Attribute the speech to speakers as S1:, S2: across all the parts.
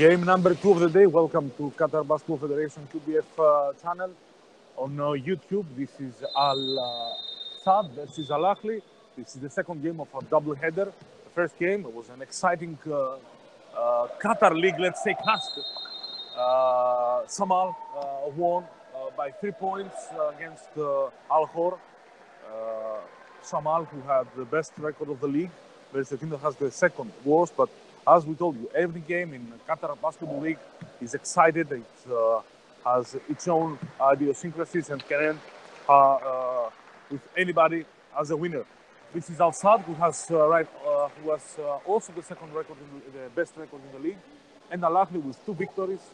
S1: Game number 2 of the day. Welcome to Qatar Basketball Federation QBF channel on YouTube. This is Al-Sad versus Al-Ahli. This is the second game of a double header. The first game was an exciting Qatar League, let's say, cast. Samal won by 3 points against Al-Khor. Samal, who had the best record of the league, versus the team that has the second worst. But as we told you, every game in Qatar Basketball League is excited. It has its own idiosyncrasies and can end with anybody as a winner. This is Al-Sad, who has who has also the second record, the best record in the league, and Al-Ahli with 2 victories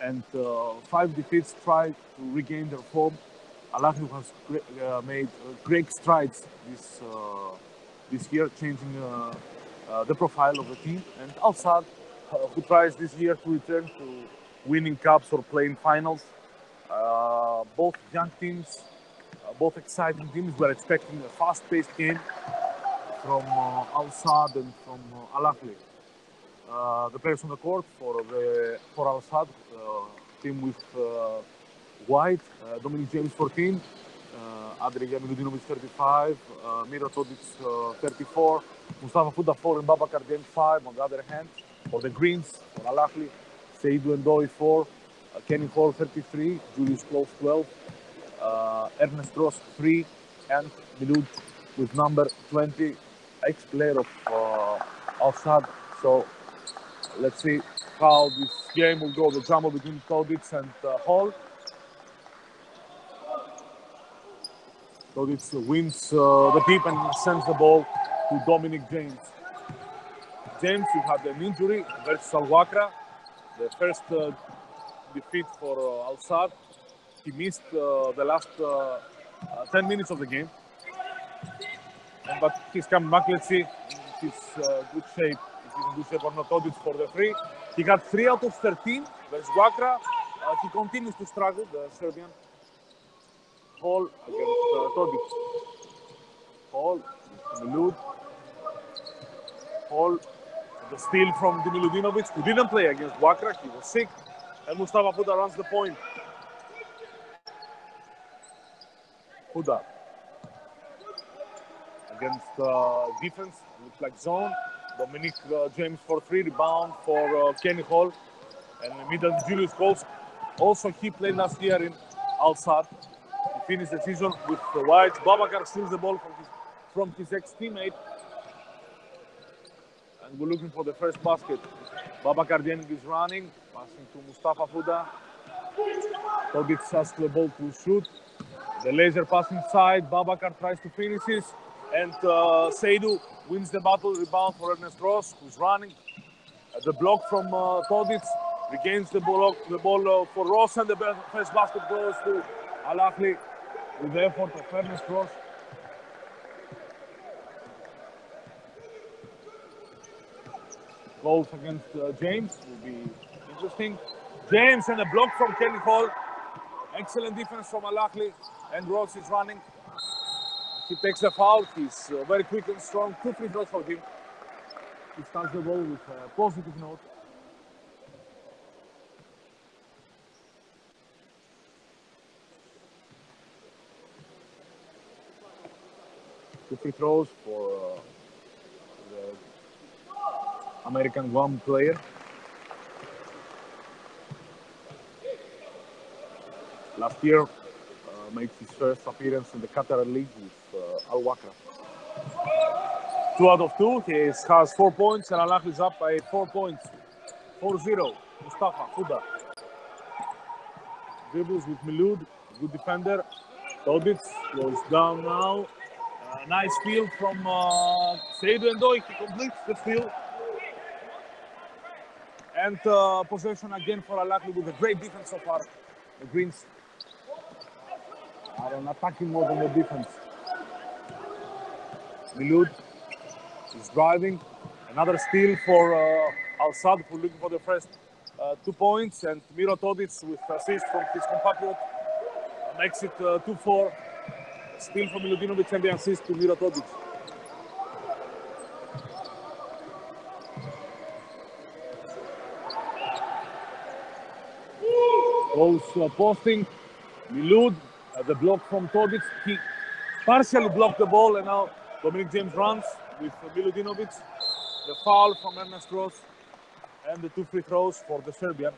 S1: and 5 defeats try to regain their form. Al-Ahli has made great strides this year, changing the profile of the team, and Al-Sad, who tries this year to return to winning cups or playing finals. Both young teams, both exciting teams. We're expecting a fast-paced game from Al-Sad and from Al-Ahli. The players on the court for Al-Sad, team with white, Dominic James 14, Adrian Milutinovic 35, Miro Todic 34, Mustafa Fouda 4 and Babakar James 5. On the other hand, for the Greens, for Al-Ahli, Seydou Ndoye 4, Kenny Hall 33, Julius Close 12, Ernest Ross 3, and Milud with number 20, ex-player of Al-Sad. So let's see how this game will go. The jumble between Todic and Hall. Todic wins the tip and sends the ball to Dominic James. James, who had an injury versus Al-Wakra, the first defeat for Al-Sad. He missed the last 10 minutes of the game. But he's coming back. Let's see if he's good shape. If he's in good shape or not. Todic for the 3. He got 3 out of 13 versus Wakra. He continues to struggle, the Serbian. Hall against Todic. Hall, Milud. Hall, the steal from Milutinovic, who didn't play against Wakra. He was sick. And Mustafa Fouda runs the point. Fouda against defense, looks like zone. Dominic James for 3, rebound for Kenny Hall. And middle Julius Coles. Also, he played last year in Al-Sad. He finished the season with the Whites. Babakar steals the ball from his ex-teammate. And we're looking for the first basket. Babakar Dienig is running, passing to Mustafa Fouda. Todic asks the ball to shoot. The laser pass inside. Babakar tries to finish it. And Seydou wins the battle. Rebound for Ernest Ross, who's running. The block from Todic regains the ball for Ross, and the first basket goes to Al-Ahli with the effort of Ernest Ross. Goals against James will be interesting. James and a block from Kenny Hall. Excellent defense from Al-Ahli, and Ross is running. He takes the foul. He's very quick and strong. 2 free throws for him. He starts the ball with a positive note. Two free throws for the American Guam player. Last year, made his first appearance in the Qatar League with Al-Wakra. 2 out of 2. He has 4 points, and Al-Ahli is up by 4 points. 4-0. Mustafa Fouda dribbles with Milud, good defender. Todic goes down now. Nice steal from Seydou Ndoye. He completes the steal. And possession again for Al-Ahli with a great defense so far. The Greens are on attacking more than the defense. Milud is driving. Another steal for Al-Sad, who looking for the first 2 points. And Miro Todic with assist from his compatriot makes it 2-4. Steal from Milutinovic and the assist to Miro Todic. Goes posting. Milud, the block from Todic. He partially blocked the ball, and now Dominic James runs with Milutinovic. The foul from Ernest Ross, and the 2 free throws for the Serbian.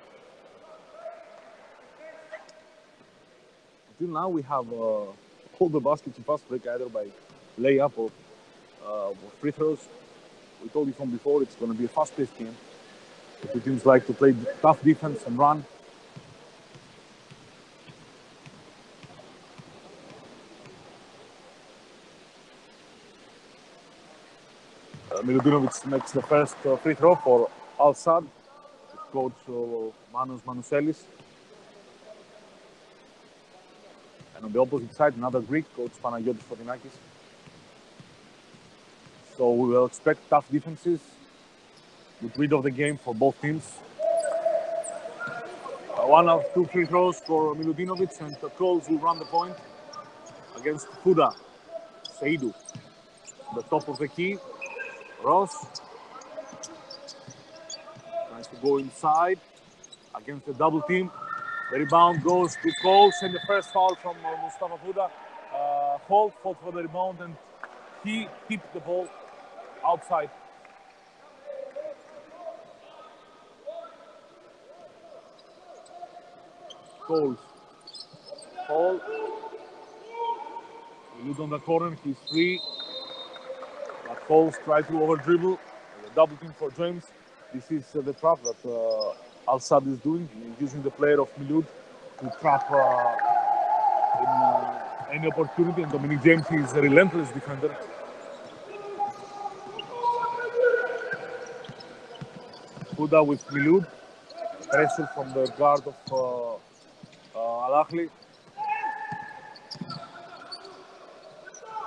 S1: Until now, we have all the baskets in fast break either by layup or free throws. We told you from before it's going to be a fast-paced game. The two teams like to play tough defense and run. Milutinovic makes the first free throw for Al-Sad, coach Manos Manouselis. And on the opposite side, another Greek, coach Panagiotis Fotinakis. So we will expect tough defenses, good read of the game for both teams. One of 2 free throws for Milutinovic, and Coles will run the point against Fuda. Seidu, the top of the key. Ross tries to go inside against the double team. The rebound goes to Coles, and the first foul from Mustafa Fuda. Holt fought for the rebound, and he kept the ball outside. Coles. Hall. He lose on the corner, he's free. But Coles tries to over dribble. The double team for James. This is the trap that Al-Sad is doing. He's using the player of Milud to trap in any opportunity. And Dominic James is a relentless defender. Fuda with Milud. Pressure from the guard of Al-Ahli.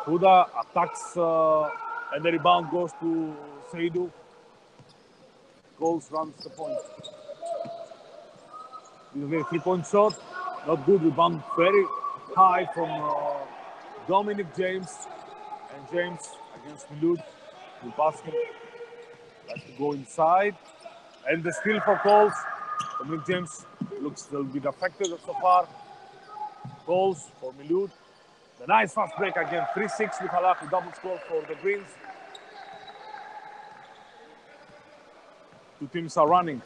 S1: Fuda attacks and the rebound goes to Seidu. Coles runs the point. This is a 3-point shot. Not good. Rebound very high from Dominic James. And James against Milud. Will pass him. Has to go inside. And the steal for Coles. Dominic James looks a little bit affected so far. Coles for Milud. The nice fast break again. 3-6 with Al-Ahli. Double score for the Greens. Two teams are running.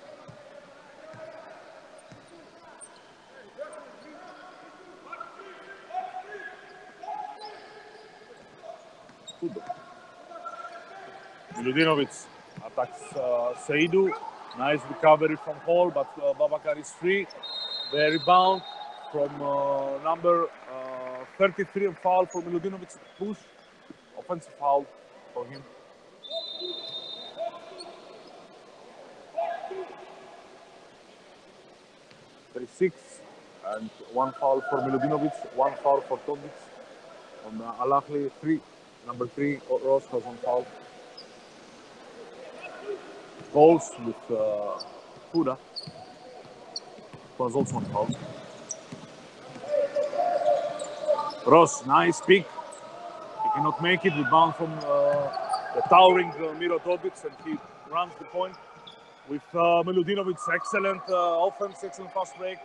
S1: Milutinovic attacks Seidu. Nice recovery from Hall, but Babakar is free. The rebound from number 33 and foul for Milutinovic. Push. Offensive foul for him. Six and one foul for Milutinovic, one foul for Todic. On Al-Ahli, number 3, Ross was on foul. Coles with Fuda was also on foul. Ross, nice pick. He cannot make it. Rebound from the towering Miro Todic, and he runs the point. With Milutinovic, excellent offense, excellent fast break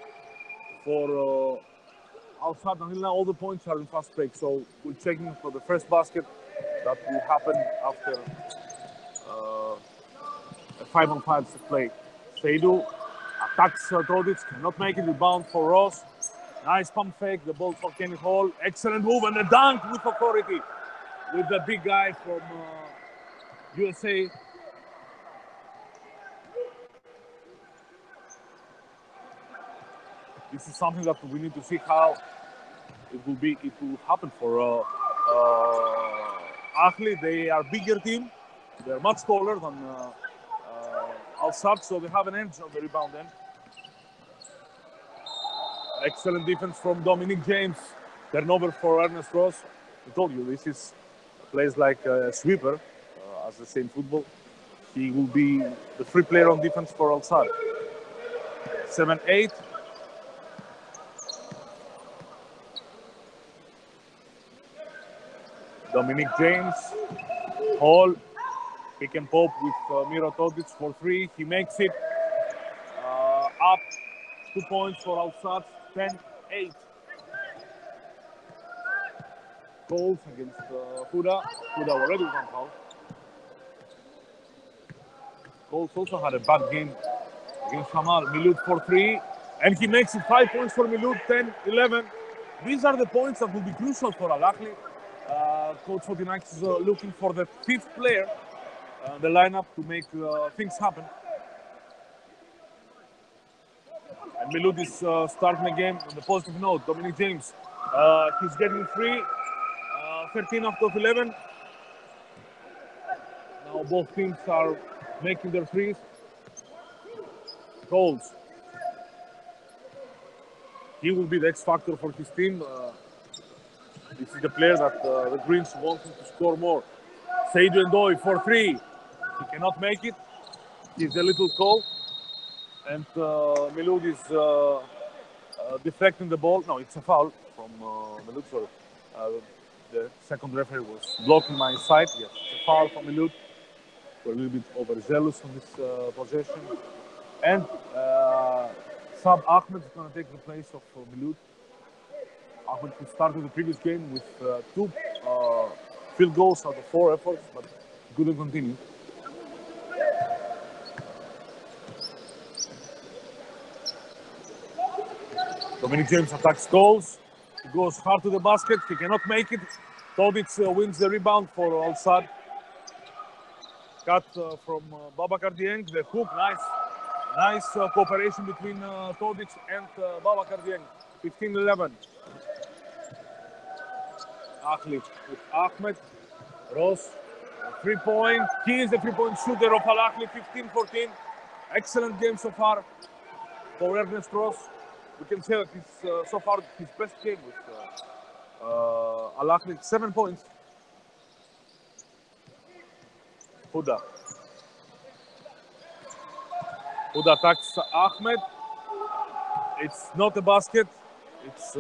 S1: for Al-Sad. Until now, all the points are in fast break, so we're checking for the first basket that will happen after a 5-on-5 play. Seidu attacks Todic, cannot make it. Rebound for Ross. Nice pump fake, the ball for Kenny Hall. Excellent move, and a dunk with authority with the big guy from USA. This is something that we need to see how it will happen for Ahli. They are a bigger team. They're much taller than Al-Sad, so they have an edge on the rebound end. Excellent defense from Dominic James. Turnover for Ernest Ross. I told you, this is plays like a sweeper, as they say in football. He will be the free player on defense for Al-Sad. 7-8. Dominic James, Hall, pick and pop with Miro Todic for 3. He makes it up 2 points for Al-Sadd, 10-8. Goals against Huda. Huda already with one foul. Goals also had a bad game against Hamal. Milud for 3. And he makes it 5 points for Milud, 10-11. These are the points that will be crucial for Al-Ahli. Coach Fotinax is looking for the 5th player in the lineup to make things happen. And Milud is starting the game on the positive note. Dominic James, he's getting 3, 13 out of 11. Now both teams are making their threes. Goals. He will be the X factor for his team. This is the player that the Greens want him to score more. Seydou Ndoye for 3. He cannot make it. He's a little cold. And Milud is deflecting the ball. No, it's a foul from Milud. Sorry. The second referee was blocking my side. Yes, it's a foul from Milud. We're a little bit overzealous on this possession. And Sab Ahmed is going to take the place of Milud. Ahmed who started the previous game with 2 field goals out of 4 efforts, but couldn't continue. Dominic James attacks goals. He goes hard to the basket. He cannot make it. Todic wins the rebound for Al-Sadd. Cut from Babakar Dieng. The hook, nice cooperation between Todic and Babakar Dieng. 15-11. Ahli with Ahmed. Ross, 3-point. He is the 3-point shooter of Al-Ahli, 15-14. Excellent game so far for Ernest Ross. We can say that it's so far his best game with Al-Ahli, 7 points. Huda attacks Ahmed. It's not a basket, it's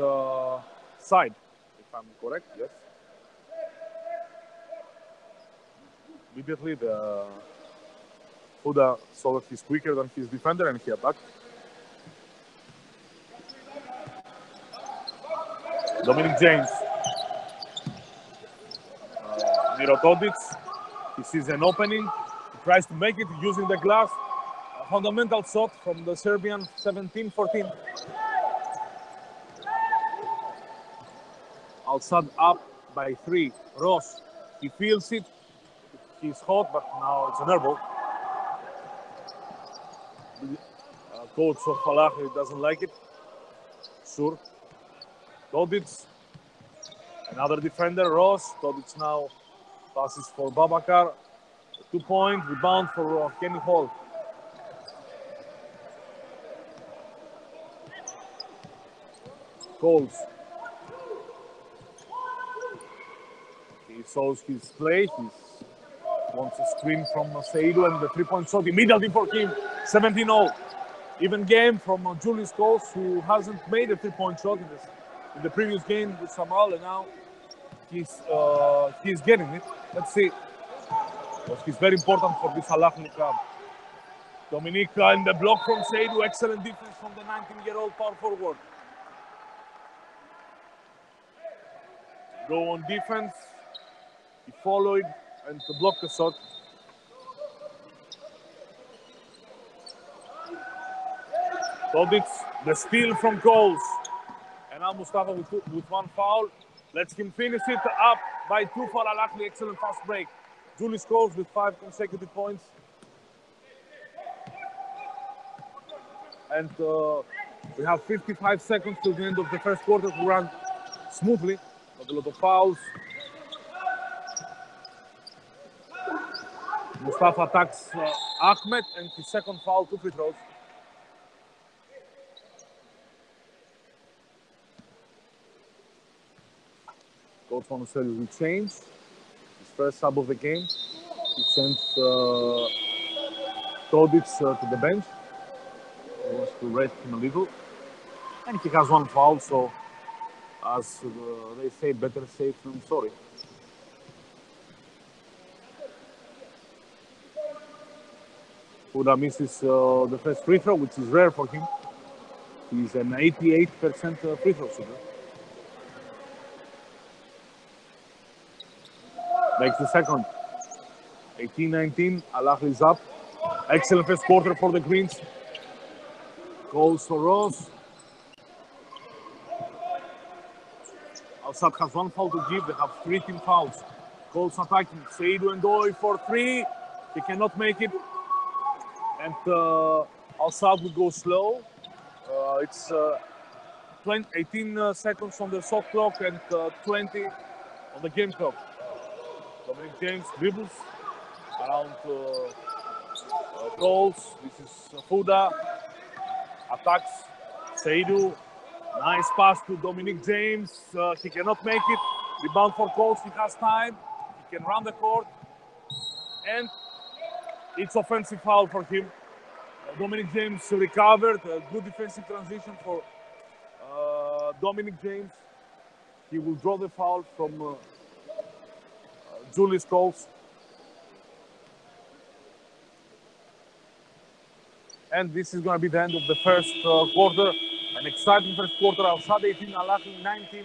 S1: side, if I'm correct, yes. Immediately, Huda saw that he's quicker than his defender and he attacked. Dominic James. Miro Todic. He sees an opening. He tries to make it using the glass. A fundamental shot from the Serbian, 17-14. Al-Sadd up by 3. Ross, he feels it. He's hot, but now it's an airball. Coach of Al-Ahli doesn't like it. Sure. Todic, another defender, Ross. Todic now passes for Babakar. 2-point rebound for Kenny Hall. Coles. He shows his play. He wants a screen from Seydou and the 3-point shot immediately for him. 17-0. Even game from Julius Coles, who hasn't made a 3-point shot in the previous game with Samal, and now he's getting it. Let's see. Because he's very important for this Al-Ahli club. Dominique in the block from Seydou. Excellent defense from the 19-year-old power forward. Go on defense. He followed and to block the shot. Todic, the steal from Coles. And now Mustafa with 1 foul. Let's him finish it up by 2 for Al-Ahli. Excellent fast break. Julius Coles with 5 consecutive points. And we have 55 seconds till the end of the first quarter to run smoothly. Not a lot of fouls. Mustafa attacks Ahmed and his second foul, 2 free throws. Coach Monticelli will change. His first sub of the game. He sends Todic to the bench. He wants to rest him a little. And he has 1 foul, so as they say, better safe than sorry. Huda misses the first free throw, which is rare for him. He's an 88% free throw shooter. Makes the second. 18-19. Al-Ahli is up. Excellent first quarter for the Greens. Goes for Ross. Al-Sadd has one foul to give. They have 3 team fouls. Coles attacking. Seydou and Doi for 3. He cannot make it. And Al-Sadd will go slow. It's 18 seconds on the shot clock and 20 on the game clock. Dominic James dribbles around Coles. This is Fuda. Attacks Seydou. Nice pass to Dominic James. He cannot make it. Rebound for Coles. He has time. He can run the court. And it's offensive foul for him. Dominic James recovered. A good defensive transition for Dominic James. He will draw the foul from Julius Coles. And this is going to be the end of the first quarter. An exciting first quarter. Al-Sadd 18, Al-Ahli 19.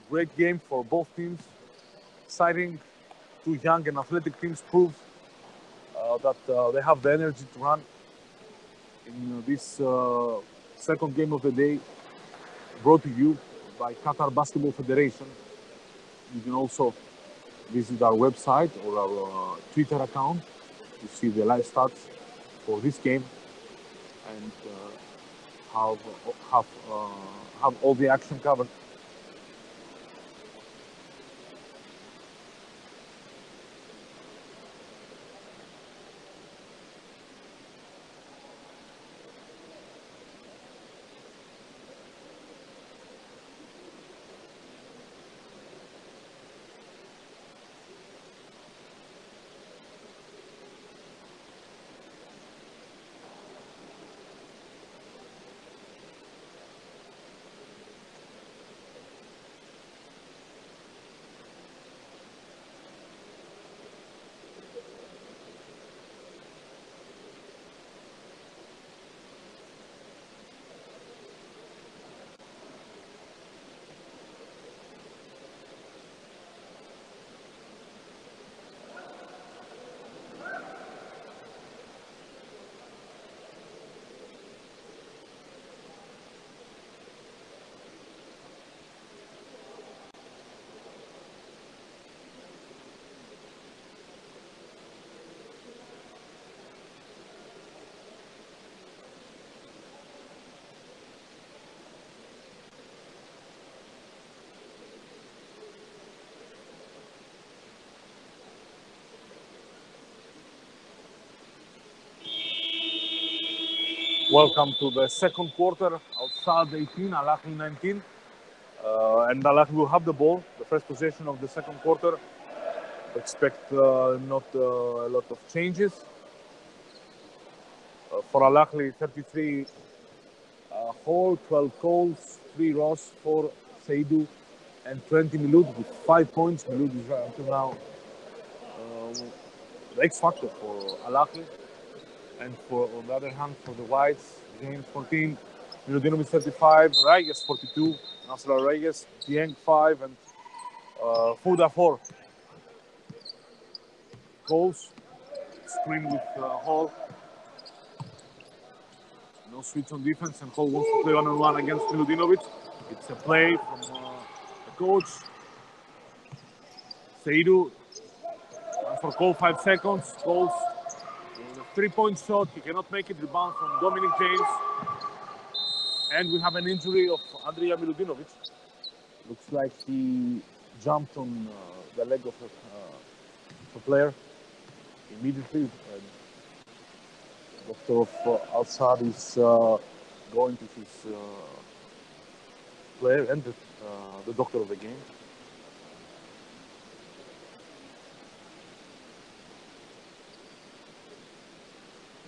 S1: Great game for both teams. Exciting. 2 young and athletic teams prove that they have the energy to run in this second game of the day, brought to you by Qatar Basketball Federation. You can also visit our website or our Twitter account to see the live stats for this game and have all the action covered. Welcome to the second quarter. Al-Sadd 18, Al-Ahli 19. And Al-Ahli will have the ball, the first possession of the second quarter. Expect not a lot of changes. For Al-Ahli, 33 Hall, 12 Coles, 3 Ross, 4 Seydou, and 20 Milud with 5 points. Milud is until now the X factor for Al-Ahli. And on the other hand, for the Whites, James 14, Milutinovic 35, Reyes 42, Nasser Reyes, Dieng 5, and Fuda 4. Coles, screen with Hall. No switch on defense, and Hall wants to play one-on-one against Milutinovic. It's a play from the coach. Seydou, for Cole, 5 seconds. Coles, 3-point shot, he cannot make it. Rebound from Dominic James. And we have an injury of Andrija Milutinovic. Looks like he jumped on the leg of the player immediately. Doctor of Al-Sadd is going to his player and the doctor of the game.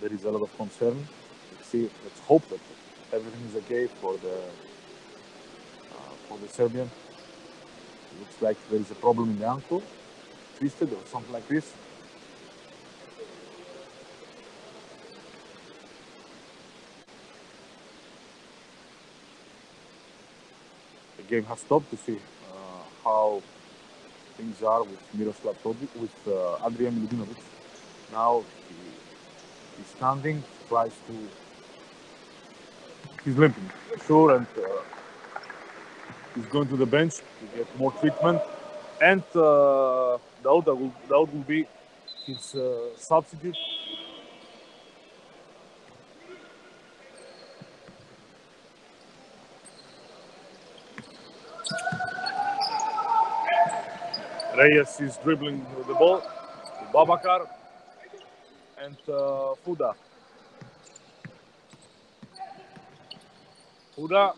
S1: There is a lot of concern. Let's hope that everything is okay for the Serbian. It looks like there is a problem in the ankle, twisted or something like this. the game has stopped to see how things are with Miroslav Todic, with Adrian Milutinovic. Now he's standing, tries to. He's limping, sure, and he's going to the bench to get more treatment. And Daud will be his substitute. Reyes is dribbling the ball to Babakar and Fuda. Fuda,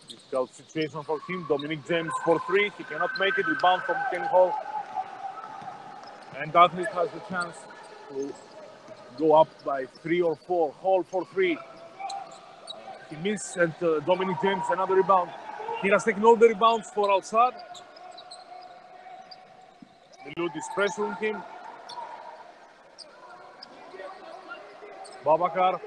S1: difficult situation for him. Dominic James for 3. He cannot make it. Rebound from Kenny Hall. And Ahli has the chance to go up by 3 or 4. Hall for 3. He missed, and Dominic James another rebound. He has taken all the rebounds for Al-Sadd. Milud is pressuring him. Babakar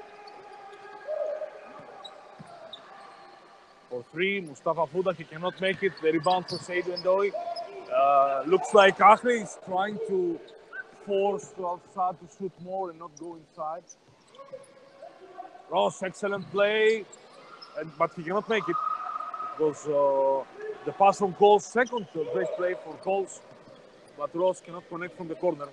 S1: for 3. Mustafa Fuda, he cannot make it. The rebound for Seydou Endoy. Looks like Ahli is trying to force Al-Sadd to shoot more and not go inside. Ross, excellent play, but he cannot make it. It was the pass from Coles, second great play for Coles, but Ross cannot connect from the corner.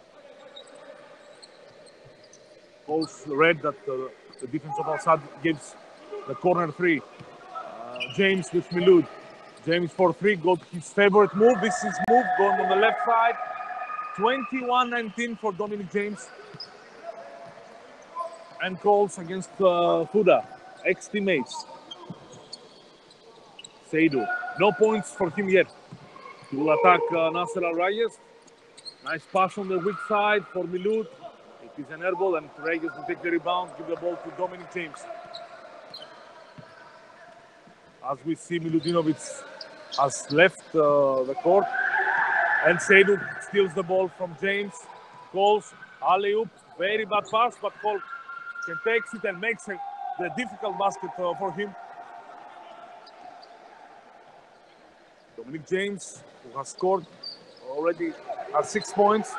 S1: Coles read that the defense of Al-Sadd gives the corner 3. James with Milud. James for 3, got his favorite move. This is move going on the left side. 21-19 for Dominic James. And calls against Fuda, ex-teammates. Seydou, no points for him yet. He will attack Nasser Al-Rayes. Nice pass on the weak side for Milud. It is an air ball, and Reyes will take the rebound, give the ball to Dominic James. As we see, Milutinovic has left the court, and Seydou steals the ball from James. Calls alley-oop, very bad pass, but Cole can take it and makes the difficult basket for him. Dominic James, who has scored already at 6 points,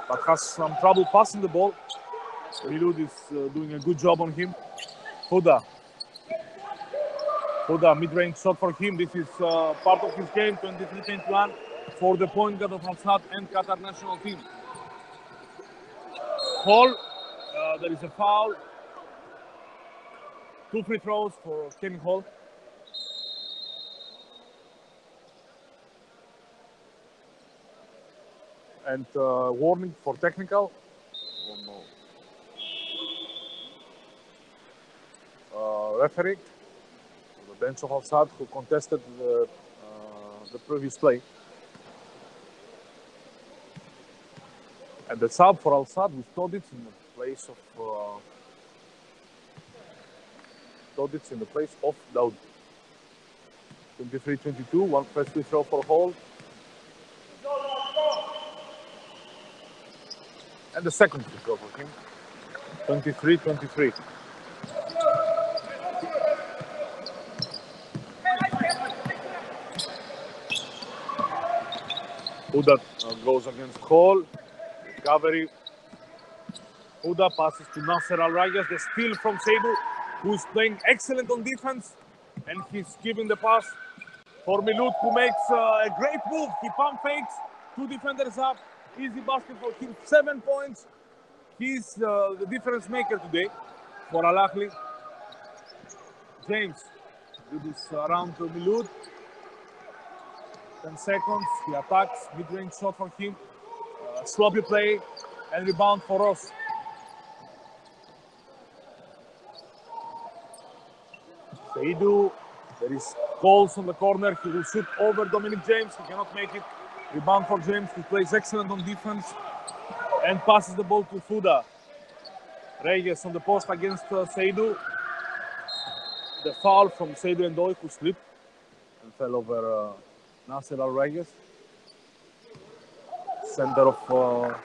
S1: but has some trouble passing the ball. Milud is doing a good job on him. Fuda, mid-range shot for him. This is part of his game, 23-21, for the point guard of Al-Sadd and Qatar national team. Hall, there is a foul. 2 free throws for Kenny Hall. And warning for technical. Referee, the bench of Al-Sadd, who contested the previous play. And the sub for Al-Sadd with Todic in the place of Daud. 23-22, 1 first free throw for Hall. And the second free throw for him. 23-23. Fuda goes against Hall. Recovery. Fuda passes to Nasser Al-Rayes. The steal from Seydou, who is playing excellent on defense. And he's giving the pass for Milud, who makes a great move. He pump fakes, 2 defenders up. Easy basket for him, 7 points. He's the difference maker today for Al-Ahli. James dribbles around to Milud. 10 seconds, he attacks, mid-range shot for him. Sloppy play and rebound for Ross. Seydou, there is calls on the corner. He will shoot over Dominic James. He cannot make it. Rebound for James, who plays excellent on defense and passes the ball to Fuda. Reyes on the post against Seydou. The foul from Seydou Endoy, who slipped and fell over Nasser Al-Rayes, center of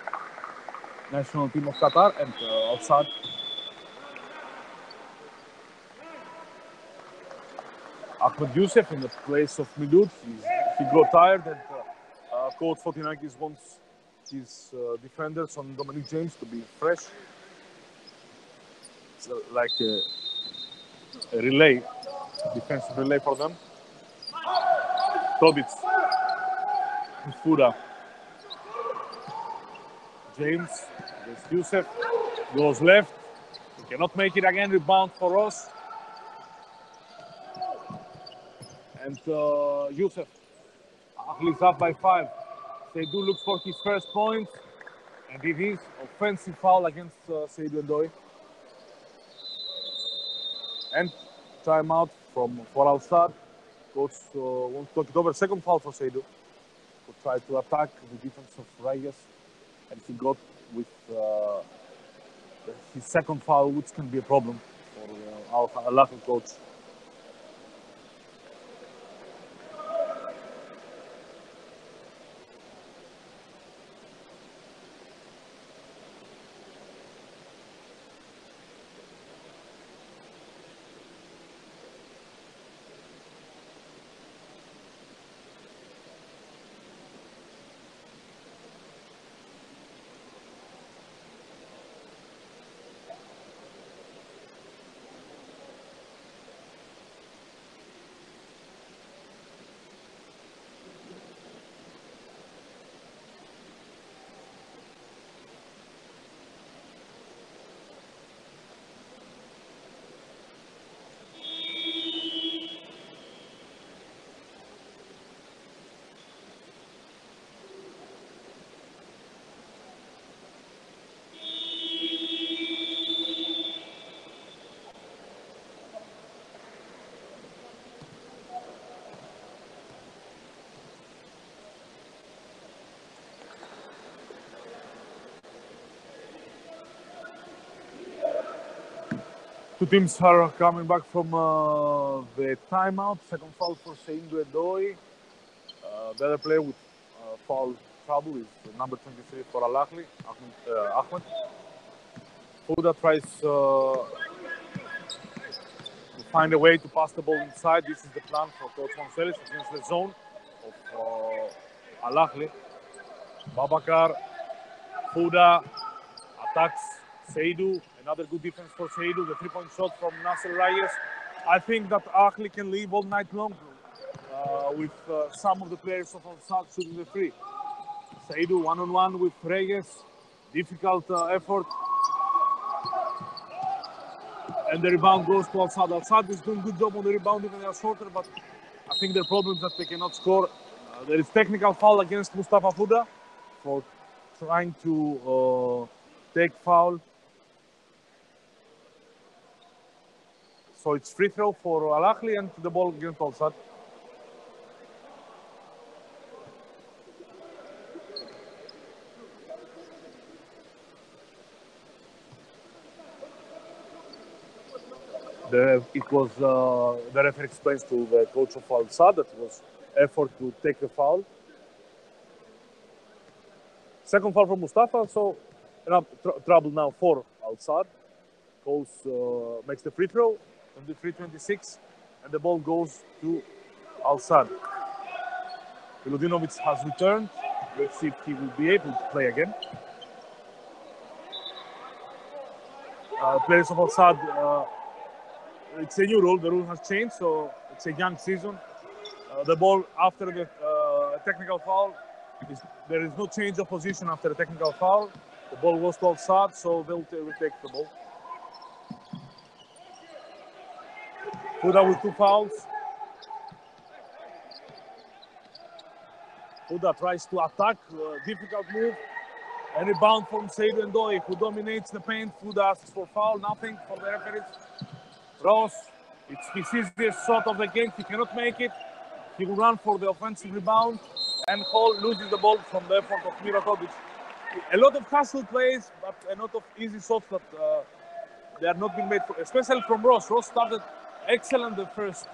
S1: national team of Qatar, and Al-Sadd. Ahmed Youssef in the place of Milut. He got tired, and Coach Fotinakis wants his defenders on Dominic James to be fresh. It's like a relay, defensive relay for them. Tobic, Fuda, James, there's Youssef, goes left. He cannot make it again. Rebound for Ross. And Youssef. Ahli is up by 5. Seydou looks for his first point. And it is offensive foul against Seydou Ndoye. And timeout for Al-Sad. Coach wants to talk it over. Second foul for Seydou, who tried to attack the defense of Reyes. And he got with his second foul, which can be a problem for our Al-Ahli coach. Two teams are coming back from the timeout. Second foul for Seydou Ndoye. The other player with foul trouble is number 23 for Al-Ahli, Ahmed. Fuda tries to find a way to pass the ball inside. This is the plan for Coach Monselis against the zone of Al-Ahli. Babakar, Fuda attacks Seydou. Another good defense for Seydou. The three-point shot from Nasser Reyes. I think that Ahli can live all night long with some of the players of Al-Sad shooting the three. Seydou one-on-one with Reyes. Difficult effort. And the rebound goes to Al-Sad. Al-Sad is doing a good job on the rebound, even they are shorter, but I think their problem is that they cannot score. There is technical foul against Mustafa Fuda for trying to take foul. So it's free throw for Al-Ahli and the ball against Al-Sad. The referee explains to the coach of Al-Sad that it was effort to take the foul. Second foul from Mustafa, so trouble now for Al-Sad. Coach makes the free throw. 23-26, and the ball goes to Al-Sad. Milutinovic has returned. Let's see if he will be able to play again. Players of Al-Sad, it's a new rule. The rule has changed, so it's a young season. The ball after the technical foul, there is no change of position after the technical foul. The ball goes to Al-Sad, so they'll take the ball. Fuda with two fouls. Fuda tries to attack, difficult move. And rebound from Seydou Ndoye, who dominates the paint. Fuda asks for foul, nothing for the referees. Ross, it's his easiest shot of the game. He cannot make it. He will run for the offensive rebound. And Hall loses the ball from the effort of Miratovic. A lot of hustle plays, but a lot of easy shots that they are not being made, especially from Ross. Ross started excellent the first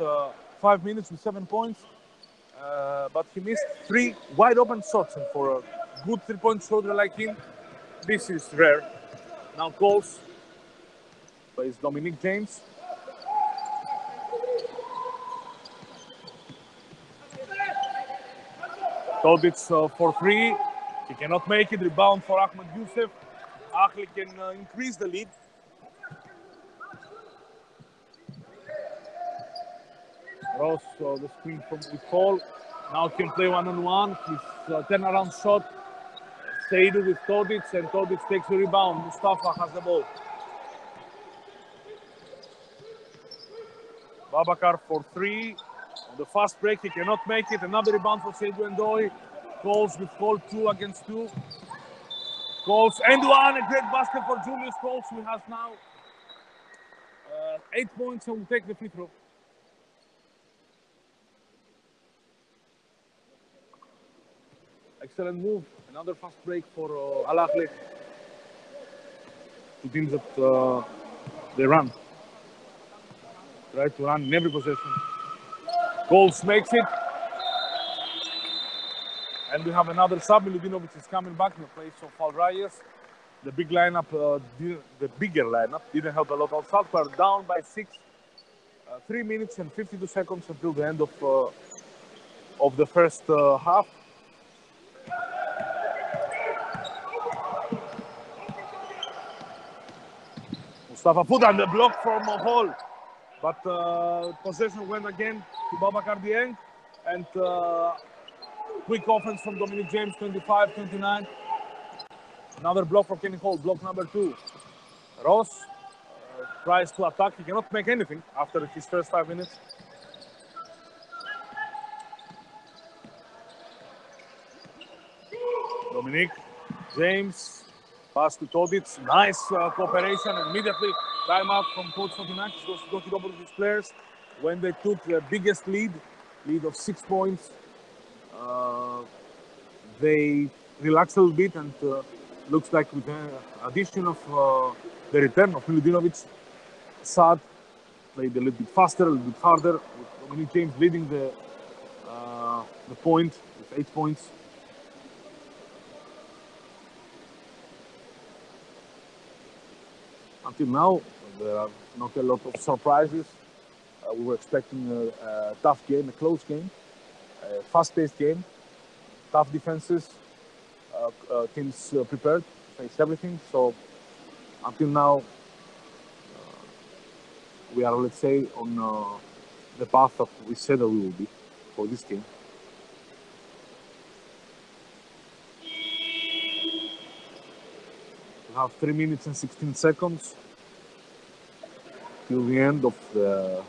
S1: 5 minutes with 7 points, but he missed 3 wide open shots. And for a good three-point shooter like him, this is rare. Now calls plays Dominic James. Todic for three. He cannot make it. Rebound for Ahmed Youssef. Ahli can increase the lead. Ross, the screen from Nicole. Now can play one-on-one. His turnaround shot. Seidu with Todic, and Todic takes the rebound. Mustafa has the ball. Babakar for three. On the fast break, he cannot make it. Another rebound for Seidu and Doi. Coles with Cole 2 against 2. Coles and one. A great basket for Julius Coles, who has now 8 points and will take the free throw. Excellent move. Another fast break for Ahli. Two teams that they run. Try to run in every possession. Coles makes it. And we have another sub. Milutinovic is coming back in the place of Al Reyes. The big lineup, the bigger lineup, didn't help a lot outside. We're down by 6. 3 minutes and 52 seconds until the end of the first half. Mustafa put on the block from Hall, but possession went again to Babakar Dieng, and quick offense from Dominic James, 25-29. Another block for Kenny Hall, block number 2. Ross tries to attack. He cannot make anything after his first 5 minutes. Dominic James. Pass to Todic, nice cooperation, immediately timeout from Coach Fotinakis. Goes to talk it over to his players. When they took the biggest lead of 6 points, they relaxed a little bit, and looks like with the addition of the return of Milutinovic, Sad played a little bit faster, a little bit harder, with Dominic James leading the point with 8 points. Until now, there are not a lot of surprises. We were expecting a tough game, a close game, a fast-paced game, tough defenses, teams prepared to face everything. So until now, we are, let's say, on the path that we said that we will be for this team. We have 3 minutes and 16 seconds till the end of the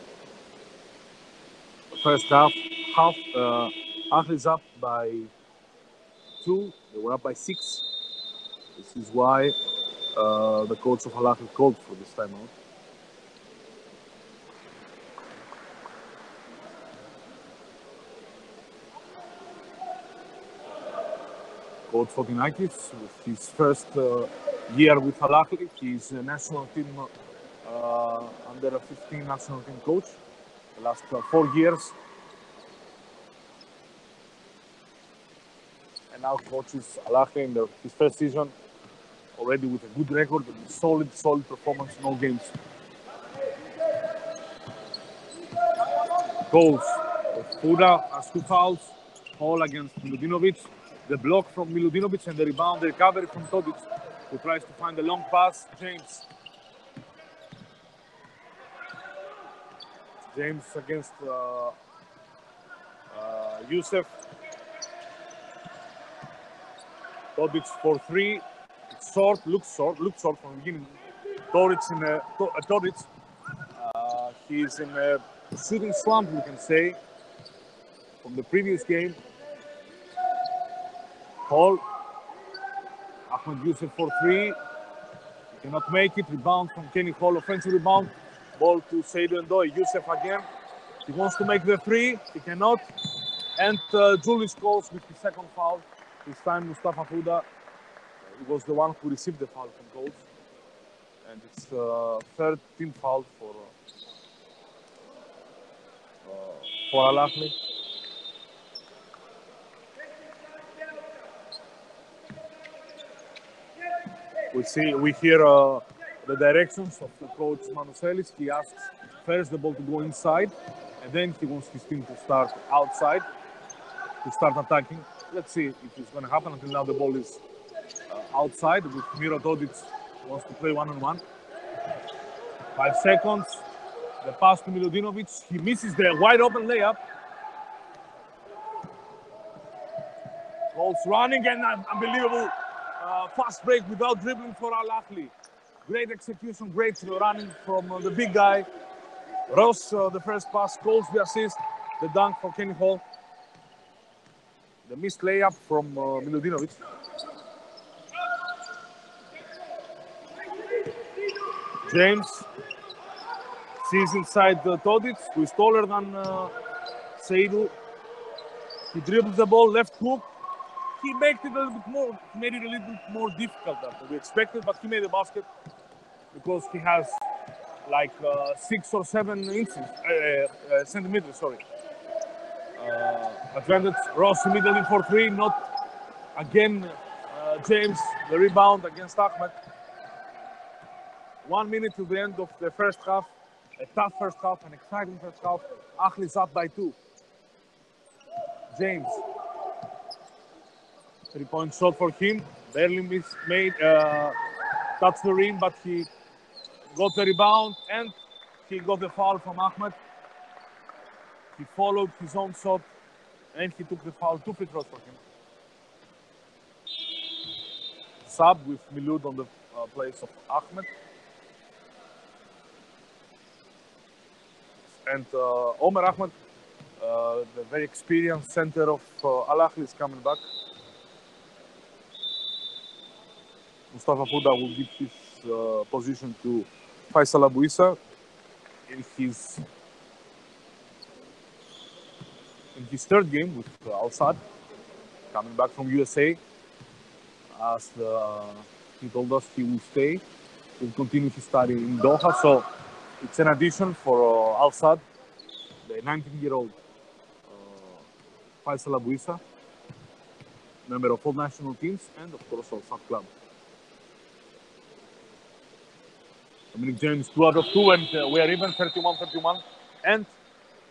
S1: first half. Ahli is up by 2. They were up by 6. This is why the coach of Ahli called for this timeout. Coach Fotinakis, with his first year with Ahli, he's a national team under a 15 national team coach the last 4 years. And now coaches Ahli in his first season, already with a good record and solid performance in all games. Goals. Fuda has 2 fouls, Hall against Milutinovic. The block from Milutinovic and the rebound, the recovery from Todic, who tries to find a long pass. James against Youssef. Todic for 3. It's short, looks short from the beginning. Todic, he's in a shooting slump, we can say, from the previous game. Hall, Ahmed Youssef for 3. He cannot make it. Rebound from Kenny Hall, offensive rebound. Ball to Seidu and Doi. Youssef again. He wants to make the 3. He cannot. And Julius calls with his second foul. This time Mustafa Fuda was the one who received the foul from Coles. And it's third team foul for Ahli. We hear the directions of the coach Manuselis. He asks first the ball to go inside, and then he wants his team to start outside, to start attacking. Let's see if it's going to happen. Until now, the ball is outside with Miro Todic wants to play one-on-one. 5 seconds. The pass to Milutinovic. He misses the wide open layup. Goals running and unbelievable fast break without dribbling for Ahli. Great execution, great running from the big guy. Ross, the first pass, calls the assist. The dunk for Kenny Hall. The missed layup from Milutinovic. James sees inside Todic, who is taller than Seidu. He dribbles the ball, left hook. He made it a little bit more. He made it a little bit more difficult than we expected, but he made the basket because he has like 6 or 7 inches, centimeters. Sorry. Advantage. Ross immediately for 3. Not again. James the rebound against Ahmed. 1 minute to the end of the first half. A tough first half, an exciting first half. Ahli is up by 2. James. 3-point shot for him. Barely made. Touched the rim, but he got the rebound and he got the foul from Ahmed. He followed his own shot and he took the foul. 2 free throws for him. Sub with Milud on the place of Ahmed. And Omer Ahmed, the very experienced center of Ahli, is coming back. Mustafa Fouda will give his position to Faisal Abouissa in his third game with Al-Sadd, coming back from USA. As he told us he will stay, he will continue his study in Doha. So it's an addition for Al-Sadd, the 19-year-old Faisal Abouissa, member of all national teams and of course Al-Sadd club. Dominic James 2 out of 2 and we are even 31-31. And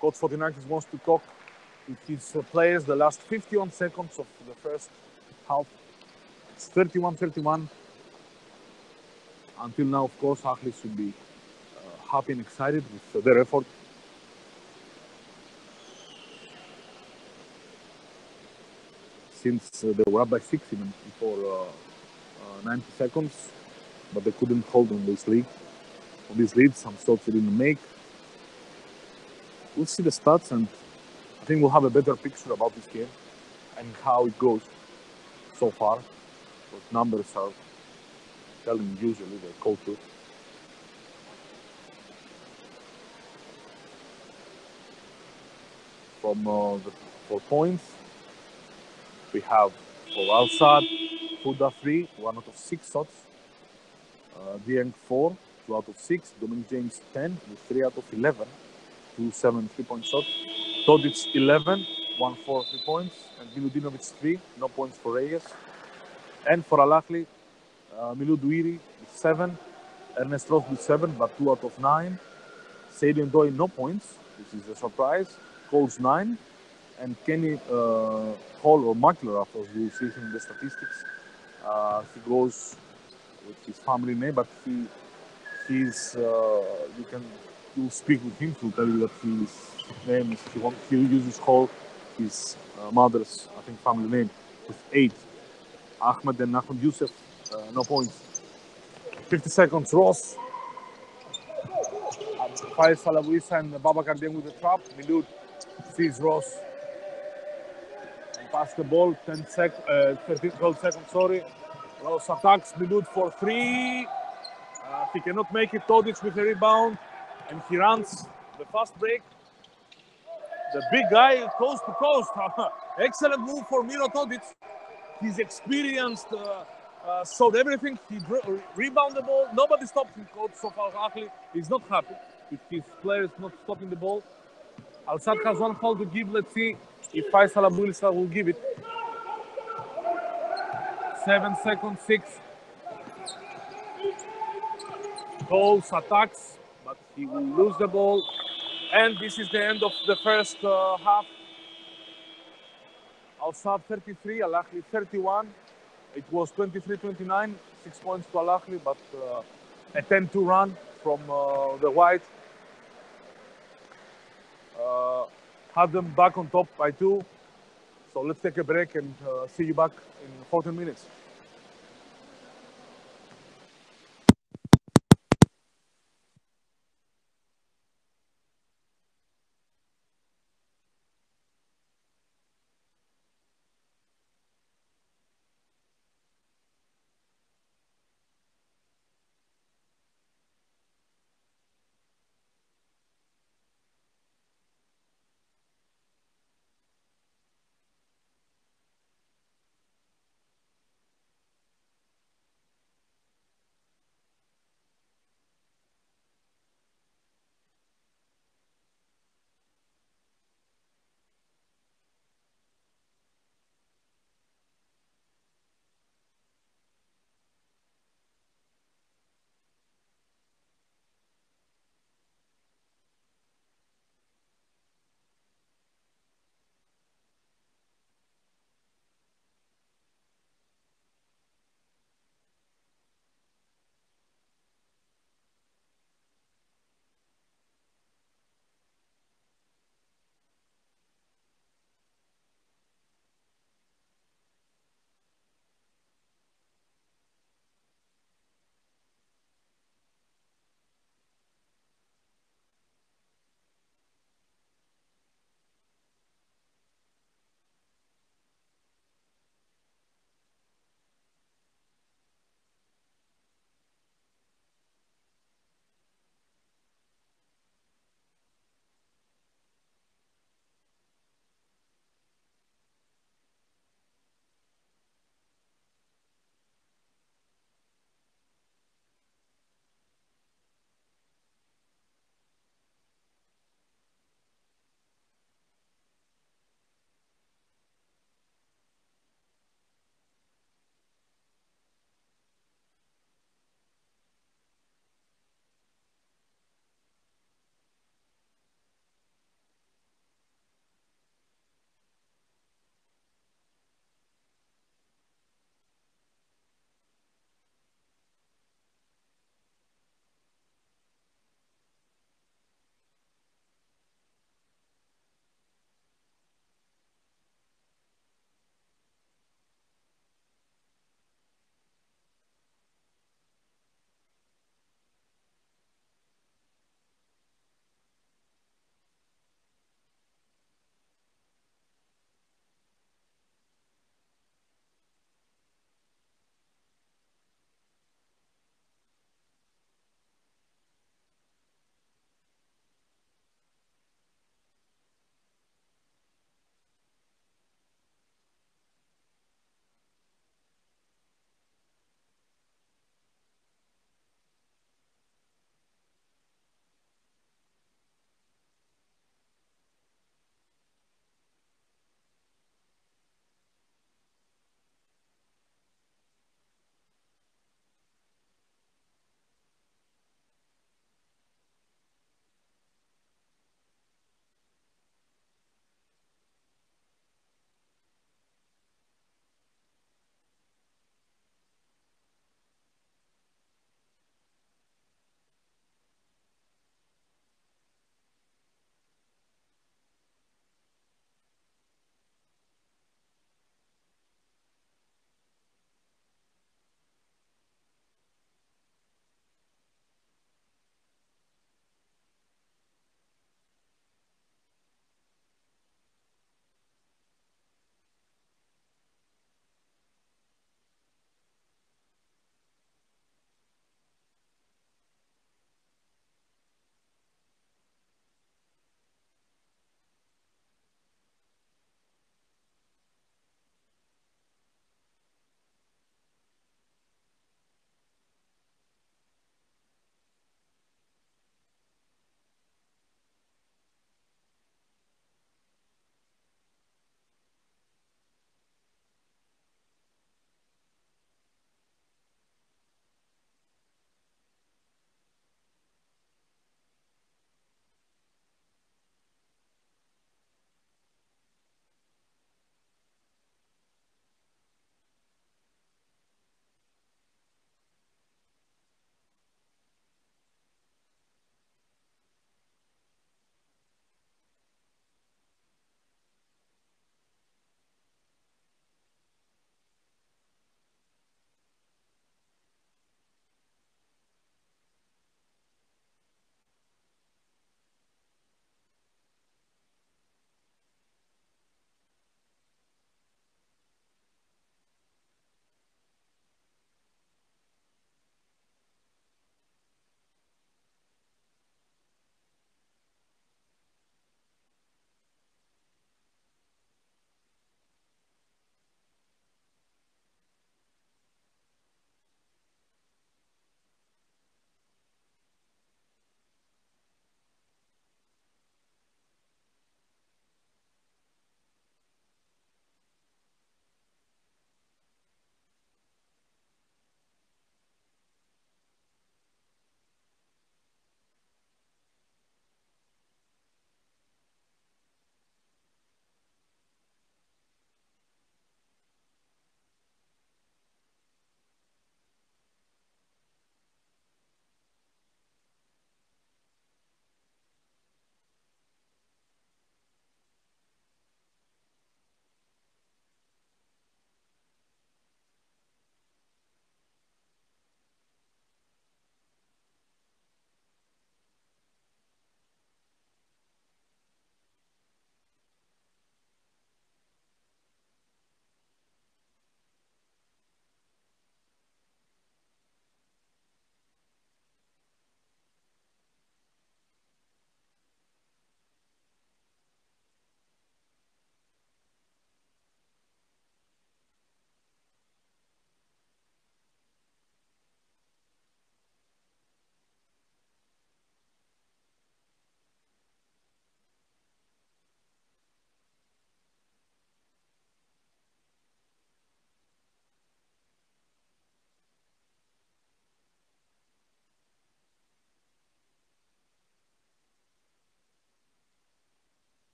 S1: Coach Fotinakis wants to talk with his players the last 51 seconds of the first half. It's 31-31. Until now, of course, Ahli should be happy and excited with their effort. Since they were up by 6 even before 90 seconds, but they couldn't hold on this lead. On this lead, some shots they didn't make. We'll see the stats and I think we'll have a better picture about this game and how it goes so far. Because numbers are telling usually the cold truth. From the 4 points, we have for Al-Sadd, Fouda 3, 1 out of 6 shots. Dieng 4, 2 out of 6. Dominic James 10 with 3 out of 11. 2-7 3-point shots. Todic 11, 1-4 3 points. And Milutinovic 3, no points for Reyes. And for Ahli, Milou Douiri with 7. Ernest Ross with 7, but 2 out of 9. Sadian Doy no points, which is a surprise. Coles 9. And Kenny Hall or Mackler, after you see him in the statistics, he goes with his family name, but you'll speak with him, he'll tell you that his name is, he'll use his mother's, I think, family name with 8. Ahmed and Ahmed Youssef, no points. 50 seconds, Ross. Faisal Abouissa and Babacar Dieng with the trap. Milud sees Ross and pass the ball. 12 seconds, sorry. Ross attacks Milud for 3. He cannot make it. Todic with a rebound. And he runs the fast break. The big guy, coast to coast. Excellent move for Miro Todic. He's experienced, showed everything. He rebounded the ball. Nobody stopped him, coach. So far, Ahli is not happy with his players not stopping the ball. Al-Sadd has 1 foul to give. Let's see if Faisal Abouissa will give it. 7 seconds, 6. Coles attacks, but he will lose the ball. And this is the end of the first half. Al-Sadd 33, Al-Ahli 31. It was 23-29, 6 points to Al-Ahli, but a 10-2 run from the White had them back on top by 2. So let's take a break and see you back in 14 minutes.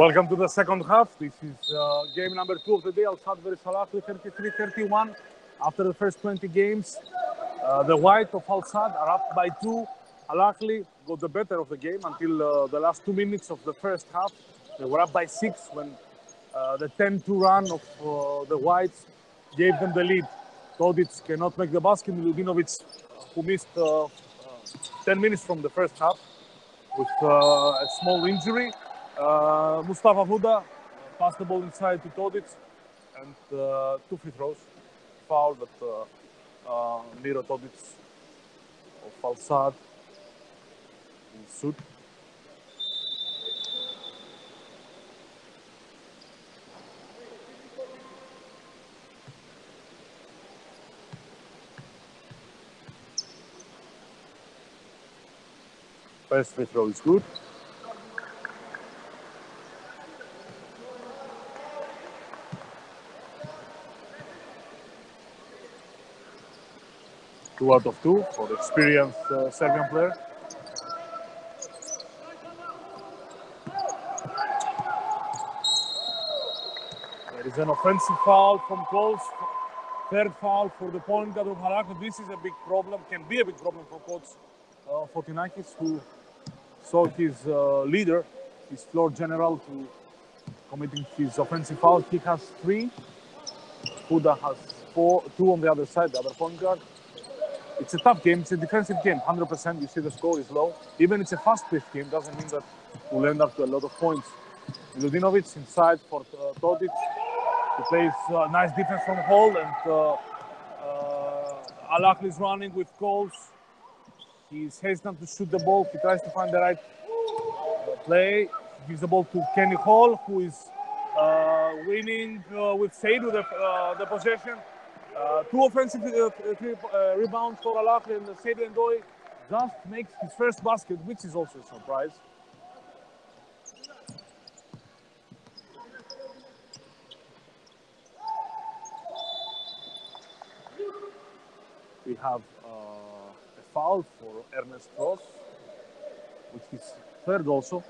S1: Welcome to the second half. This is game number 2 of the day. Al-Sadd versus Al-Ahli, 33-31. After the first 20 games, the white of Al-Sadd are up by 2. Al-Ahli got the better of the game until the last 2 minutes of the first half. They were up by 6 when the 10-2 run of the whites gave them the lead. Todic cannot make the basket. Milutinovic, who missed 10 minutes from the first half with a small injury. Mustafa Huda passed the ball inside to Todic, and 2 free throws. Foul that Miro Todic of Al-Sadd will shoot. First free throw is good. Two out of 2 for the experienced Serbian player. There is an offensive foul from Coles. Third foul for the point guard of Al-Ahli. This is a big problem, can be a big problem for Coach Fotinakis, who saw his leader, his floor general, to committing his offensive foul. He has 3. Huda has 2 on the other side, the other point guard. It's a tough game. It's a defensive game, 100%. You see the score is low. Even it's a fast-paced game, doesn't mean that we'll end up to a lot of points. Milutinovic inside for Todic. He plays nice defense from hold, and Al-Ahli is running with Coles. He's hesitant to shoot the ball. He tries to find the right play. He gives the ball to Kenny Hall, who is winning with Seydu the possession. 2 offensive rebounds for Al-Ahli, and Seydu Endoy just makes his first basket, which is also a surprise. We have a foul for Ernest Ross, which is third also.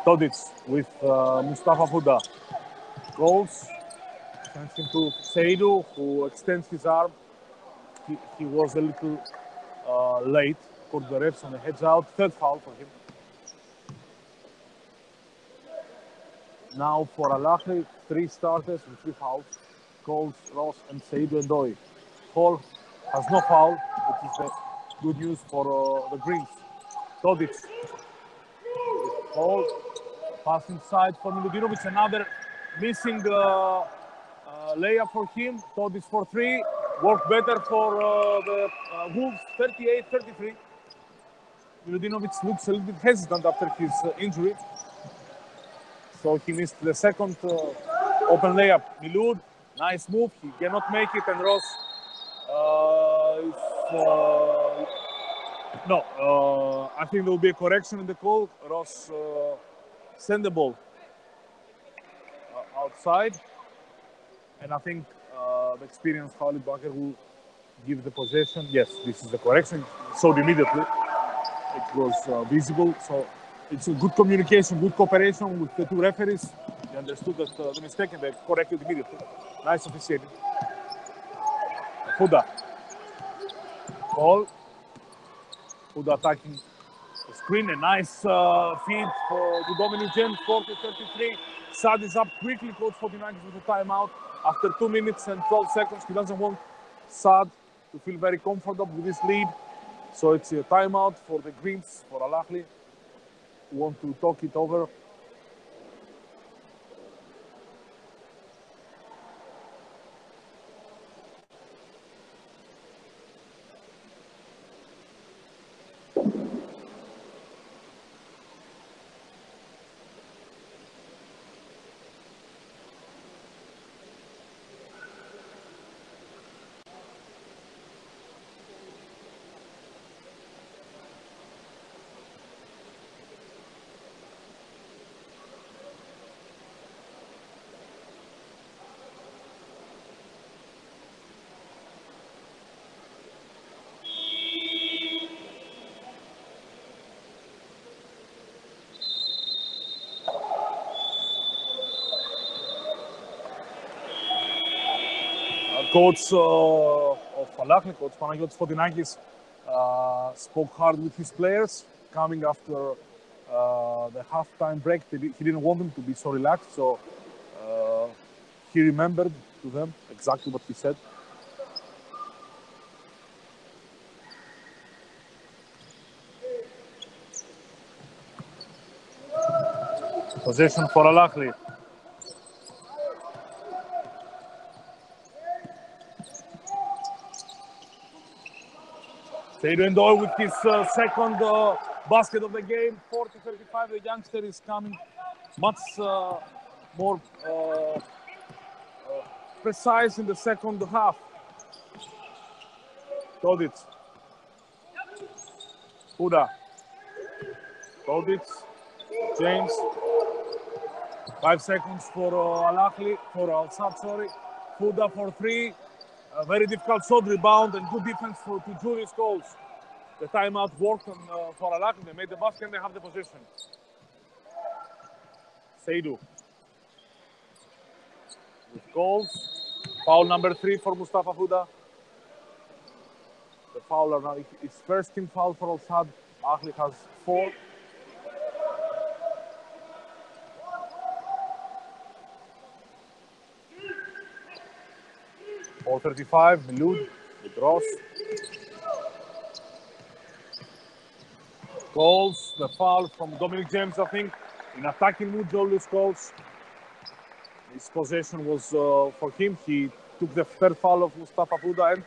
S1: Todic with Mustafa Huda. Goals. Sends him to Seydu, who extends his arm. He was a little late. Caught the refs on the heads out. Third foul for him. Now for Al-Ahli, 3 starters with 3 fouls. Coles, Ross, and Seydu Endoy. Hall has no foul, which is good news for the Greens. Todic. Hall, pass inside for Milutinovic. Another missing layup for him. Todic for 3. Worked better for the Wolves, 38-33. Milutinovic looks a little bit hesitant after his injury. So he missed the second open layup. Milud, nice move. He cannot make it, and Ross I think there will be a correction in the call. Ross sent the ball outside, and I think the experienced Khalid Bakr will give the possession. Yes, this is the correction. So immediately it was visible. So it's a good communication, good cooperation with the 2 referees. They understood that the mistake, and they corrected immediately. Nice officiating. Huda. Ball. Huda attacking the screen. A nice feed to Dominic Jen, 40-33. Sad is up quickly. Coach 49 with a timeout. After 2 minutes and 12 seconds, he doesn't want Sad to feel very comfortable with this lead. So it's a timeout for the Greens, for Al-Ahli, who want to talk it over. coach of Ahli, Coach Panagiotis Fotinakis, spoke hard with his players coming after the halftime break. He didn't want them to be so relaxed, so he remembered to them exactly what he said. Possession for Ahli. الدور with his second basket of the game, 40-35. The youngster is coming much more precise in the second half. Todic. Huda. Todic. James. 5 seconds for Ahli, for Al-Sad, sorry. Huda for 3. A very difficult shot, rebound, and good defense to Julius Coles. The timeout worked for Ahli. They made the basket and they have the possession. Seydou. With Coles. Foul number 3 for Mustafa Huda. The foul now, it's first team foul for Al-Sad. Ahli has 4. Or 35, Milud with Ross. Coles, the foul from Dominic James, I think. In attacking mood, Julius Coles. His possession was for him. He took the third foul of Mustafa Huda and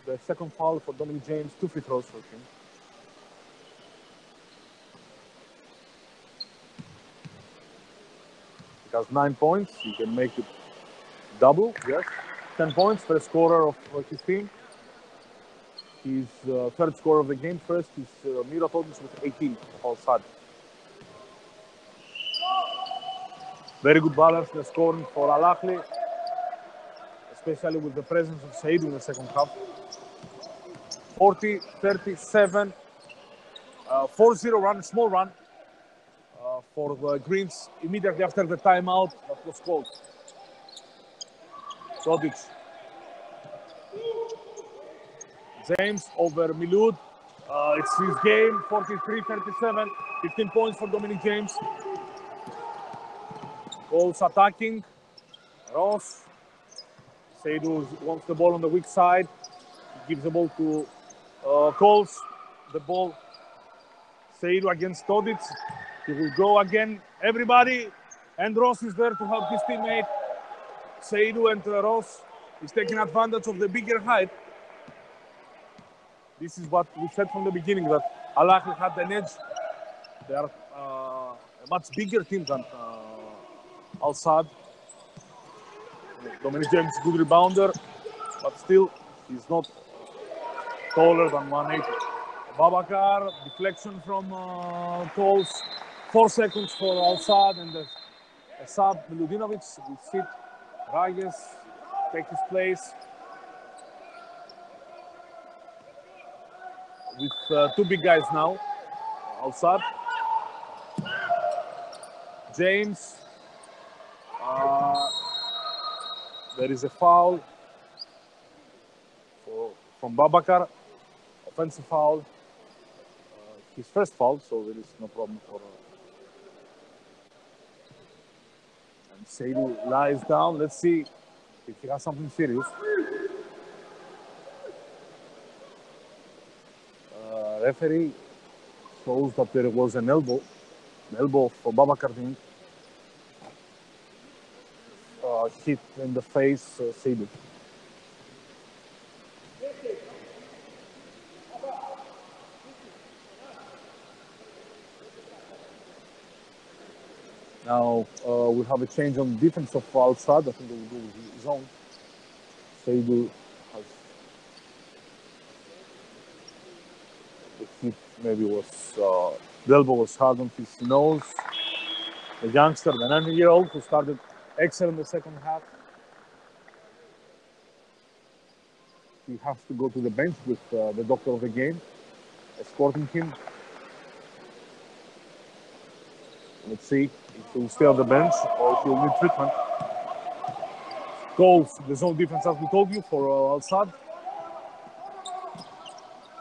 S1: the second foul for Dominic James. 2 free throws for him. He has 9 points. He can make it double, yes. 10 points, first scorer of his team. His third scorer of the game. First is Mira Todic with 18 of Al-Sad. Very good balance in the scoring for Ahli, especially with the presence of Seydou in the second half. 40-37, 4-0 run, small run for the Greens immediately after the timeout that was called. Todic. James over Milud. It's his game, 43-37, 15 points for Dominic James. Coles attacking. Ross. Seydou wants the ball on the weak side. He gives the ball to Coles. The ball. Seydou against Todic. He will go again. Everybody. And Ross is there to help his teammate. Seydou and Ross is taking advantage of the bigger height. This is what we said from the beginning, that Ahli had an edge. They are a much bigger team than Al-Sad. Dominic James, good rebounder, but still he's not taller than 180. Babakar, deflection from Coles. 4 seconds for Al-Sad and the sub Miludinovic will sit. Reyes take his place with 2 big guys now. Al-Sad. James. There is a foul from Babakar. Offensive foul. His first foul, so there is no problem for and Seydou lies down. Let's see if he has something serious. Referee shows that there was an elbow. The elbow for Babakar hit in the face Seydou. Now we have a change on defense of Al-Sad. I think they will go with his own. Seydou has the hit, maybe was the elbow was hard on his nose. The youngster, the 9-year-old, who started excellent in the second half. He has to go to the bench with the doctor of the game escorting him. Let's see if he'll stay on the bench or if he'll need treatment. Goals, the zone defense as we told you for Al-Sad.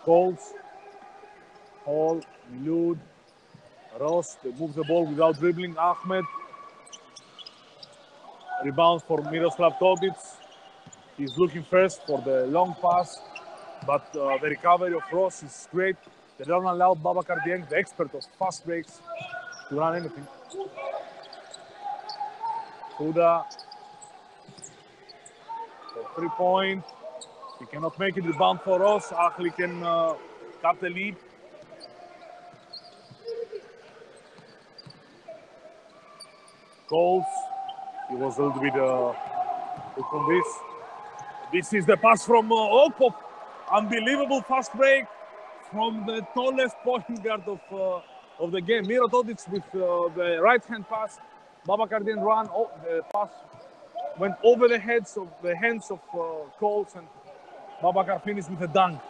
S1: Goals, Hall, Milud, Ross, they move the ball without dribbling. Ahmed. Rebound for Miroslav Todic. He's looking first for the long pass, but the recovery of Ross is great. They don't allow Babakar Dieng, the expert of fast breaks, to run anything. Huda for 3-point. He cannot make it. Rebound for Ross. Ahli can cut the lead. Goals. He was a little bit hooked on this. This is the pass from Okop. Unbelievable fast break from the tallest point guard of the game. Miro Todic with the right-hand pass. Babakar didn't run. Oh, the pass went over the hands of Coles, and Babakar finished with a dunk.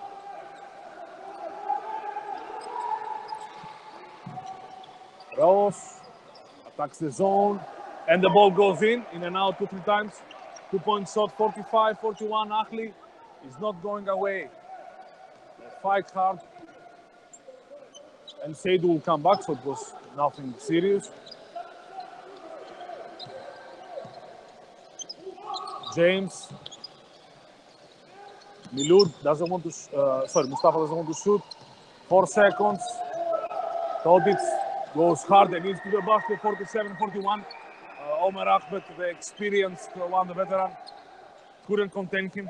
S1: Ross attacks the zone, and the ball goes in and out 2-3 times. 2-point shot, 45-41. Ahli is not going away. They fight hard. And Seydou will come back, so it was nothing serious. James. Milud doesn't want to, Mustafa doesn't want to shoot. 4 seconds. Todic goes hard and needs to the basket, 47-41. Omer Ahmed, the experienced one, the veteran, couldn't contain him.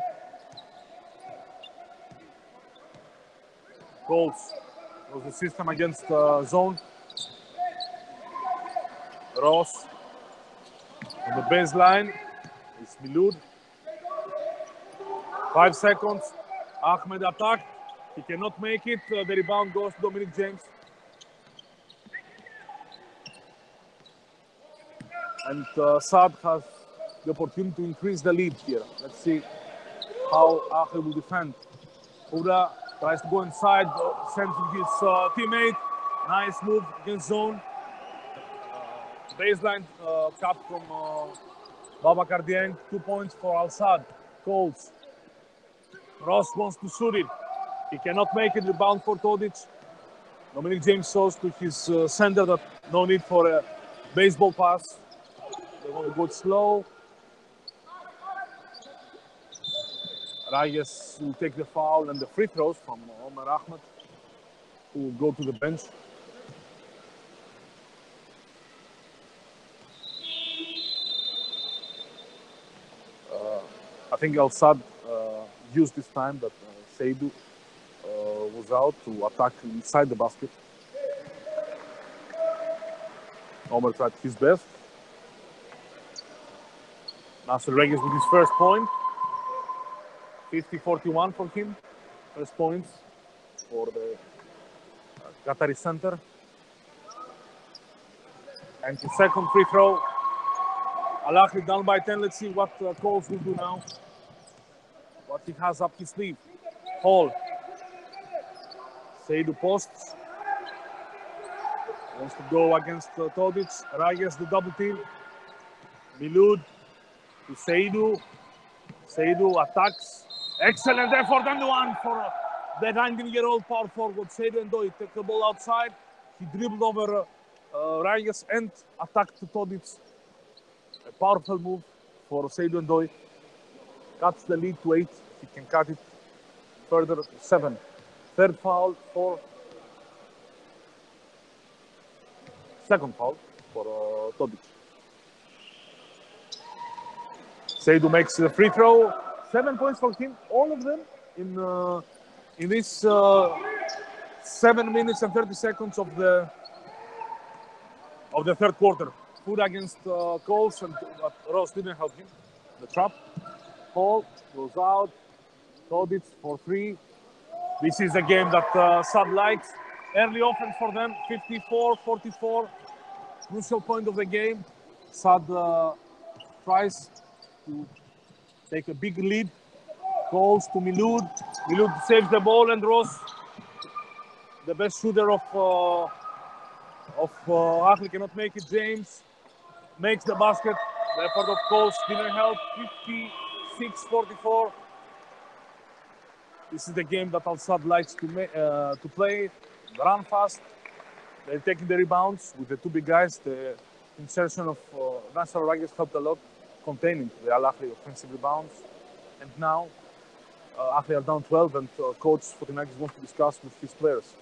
S1: Goals was the system against zone. Ross on the baseline. It's Milud. 5 seconds. Ahmed attacked. He cannot make it. The rebound goes to Dominic James. And Saad has the opportunity to increase the lead here. Let's see how Ahli will defend. Huda tries to go inside, sends his teammate. Nice move against zone. Baseline cut from Babakar Dieng. 2 points for Al-Sad. Coles. Ross wants to shoot it. He cannot make it. Rebound for Todic. Dominic James shows to his center that no need for a baseball pass. They want to go slow. Reyes will take the foul and the free throws from Omer Ahmed, who will go to the bench. I think Al-Sad used this time that Seydou was out to attack inside the basket. Omer tried his best. Nasser Reyes with his first point. 50-41 for him. First points for the Qatari center. And his second free throw. Al-Ahli down by 10. Let's see what Coles will do now. What he has up his sleeve. Hall. Seydou posts. Wants to go against Todic. Reyes the double team. Milud to Seydou. Seydou attacks. Excellent effort and one for the 19-year-old power forward. Seydou Ndoye took the ball outside. He dribbled over Reyes and attacked Todic. A powerful move for Seydou Ndoye. Cuts the lead to 8. He can cut it further to 7. Third foul for second foul for Todic. Seydou makes the free throw. 7 points for him. All of them in this 7 minutes and 30 seconds of the third quarter. Food against Coles, and Ross didn't help him. The trap. Paul goes out. Todic for 3. This is a game that Sad likes. Early offense for them. 54-44. Crucial point of the game. Sad tries to take a big lead. Goals to Milud. Milud saves the ball, and Ross, the best shooter of Ahli, cannot make it. James makes the basket. The effort of Coles didn't help. 56-44. This is the game that Al-Sadd likes to play. Run fast. They're taking the rebounds with the two big guys. The insertion of Nasser Ragis helped a lot containing the Al-Ahli offensive rebounds. And now Ahli are down 12, and Coach Fotinakis wants to discuss with his players.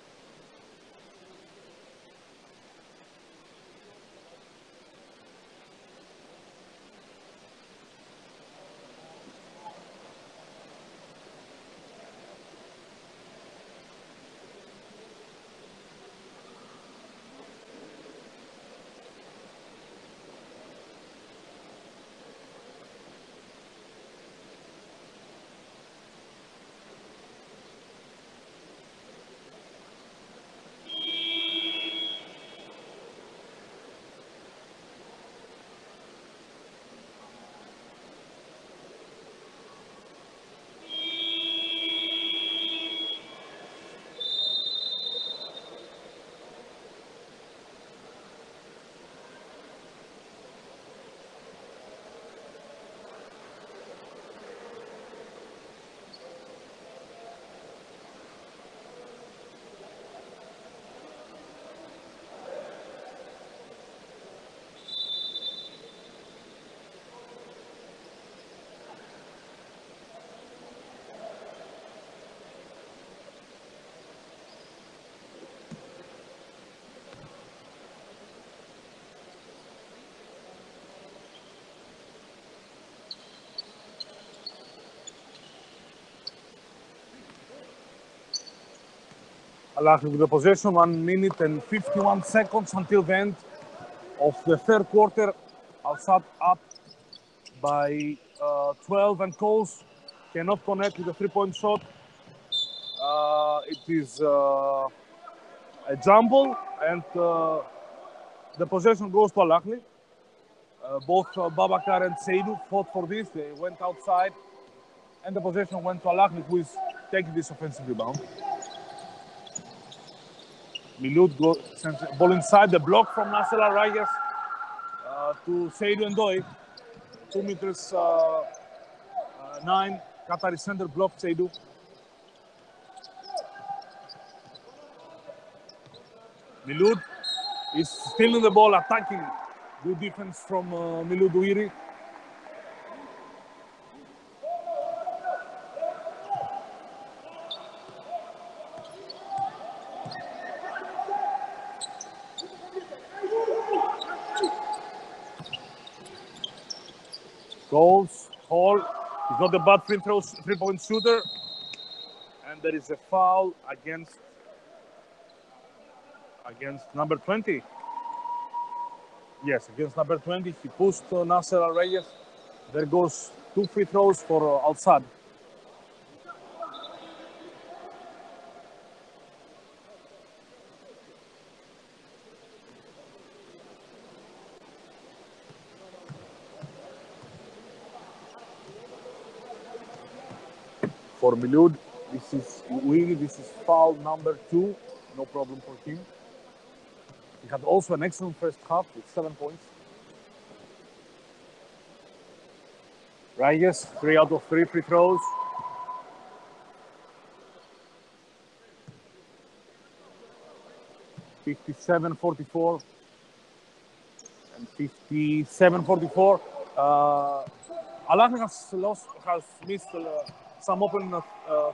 S1: Al-Ahli with the possession, 1 minute and 51 seconds until the end of the third quarter. Al-Sadd up by 12, and Coles cannot connect with a three-point shot. It is a jumble, and the possession goes to Al-Ahli. Both Babakar and Seydou fought for this. They went outside, and the possession went to Al-Ahli, who is taking this offensive rebound. Milud sends the ball inside, the block from Nasser Al-Rayes to Seydou and Doi. 2 meters 9. Qatari center blocked Seydou. Milud is still in the ball, attacking. Good defense from Milud Ouiri. Goals, Hall. He's not a bad three-point shooter. And there is a foul against number 20. Yes, against number 20. He pushed Nasser Al-Rayes. There goes 2 free throws for Al-Sadd. For Milud, this is foul number 2. No problem for him. He had also an excellent first half with 7 points. Reyes, 3 out of 3 free throws. (57-44) and 57-44. Al-Ahli has missed some open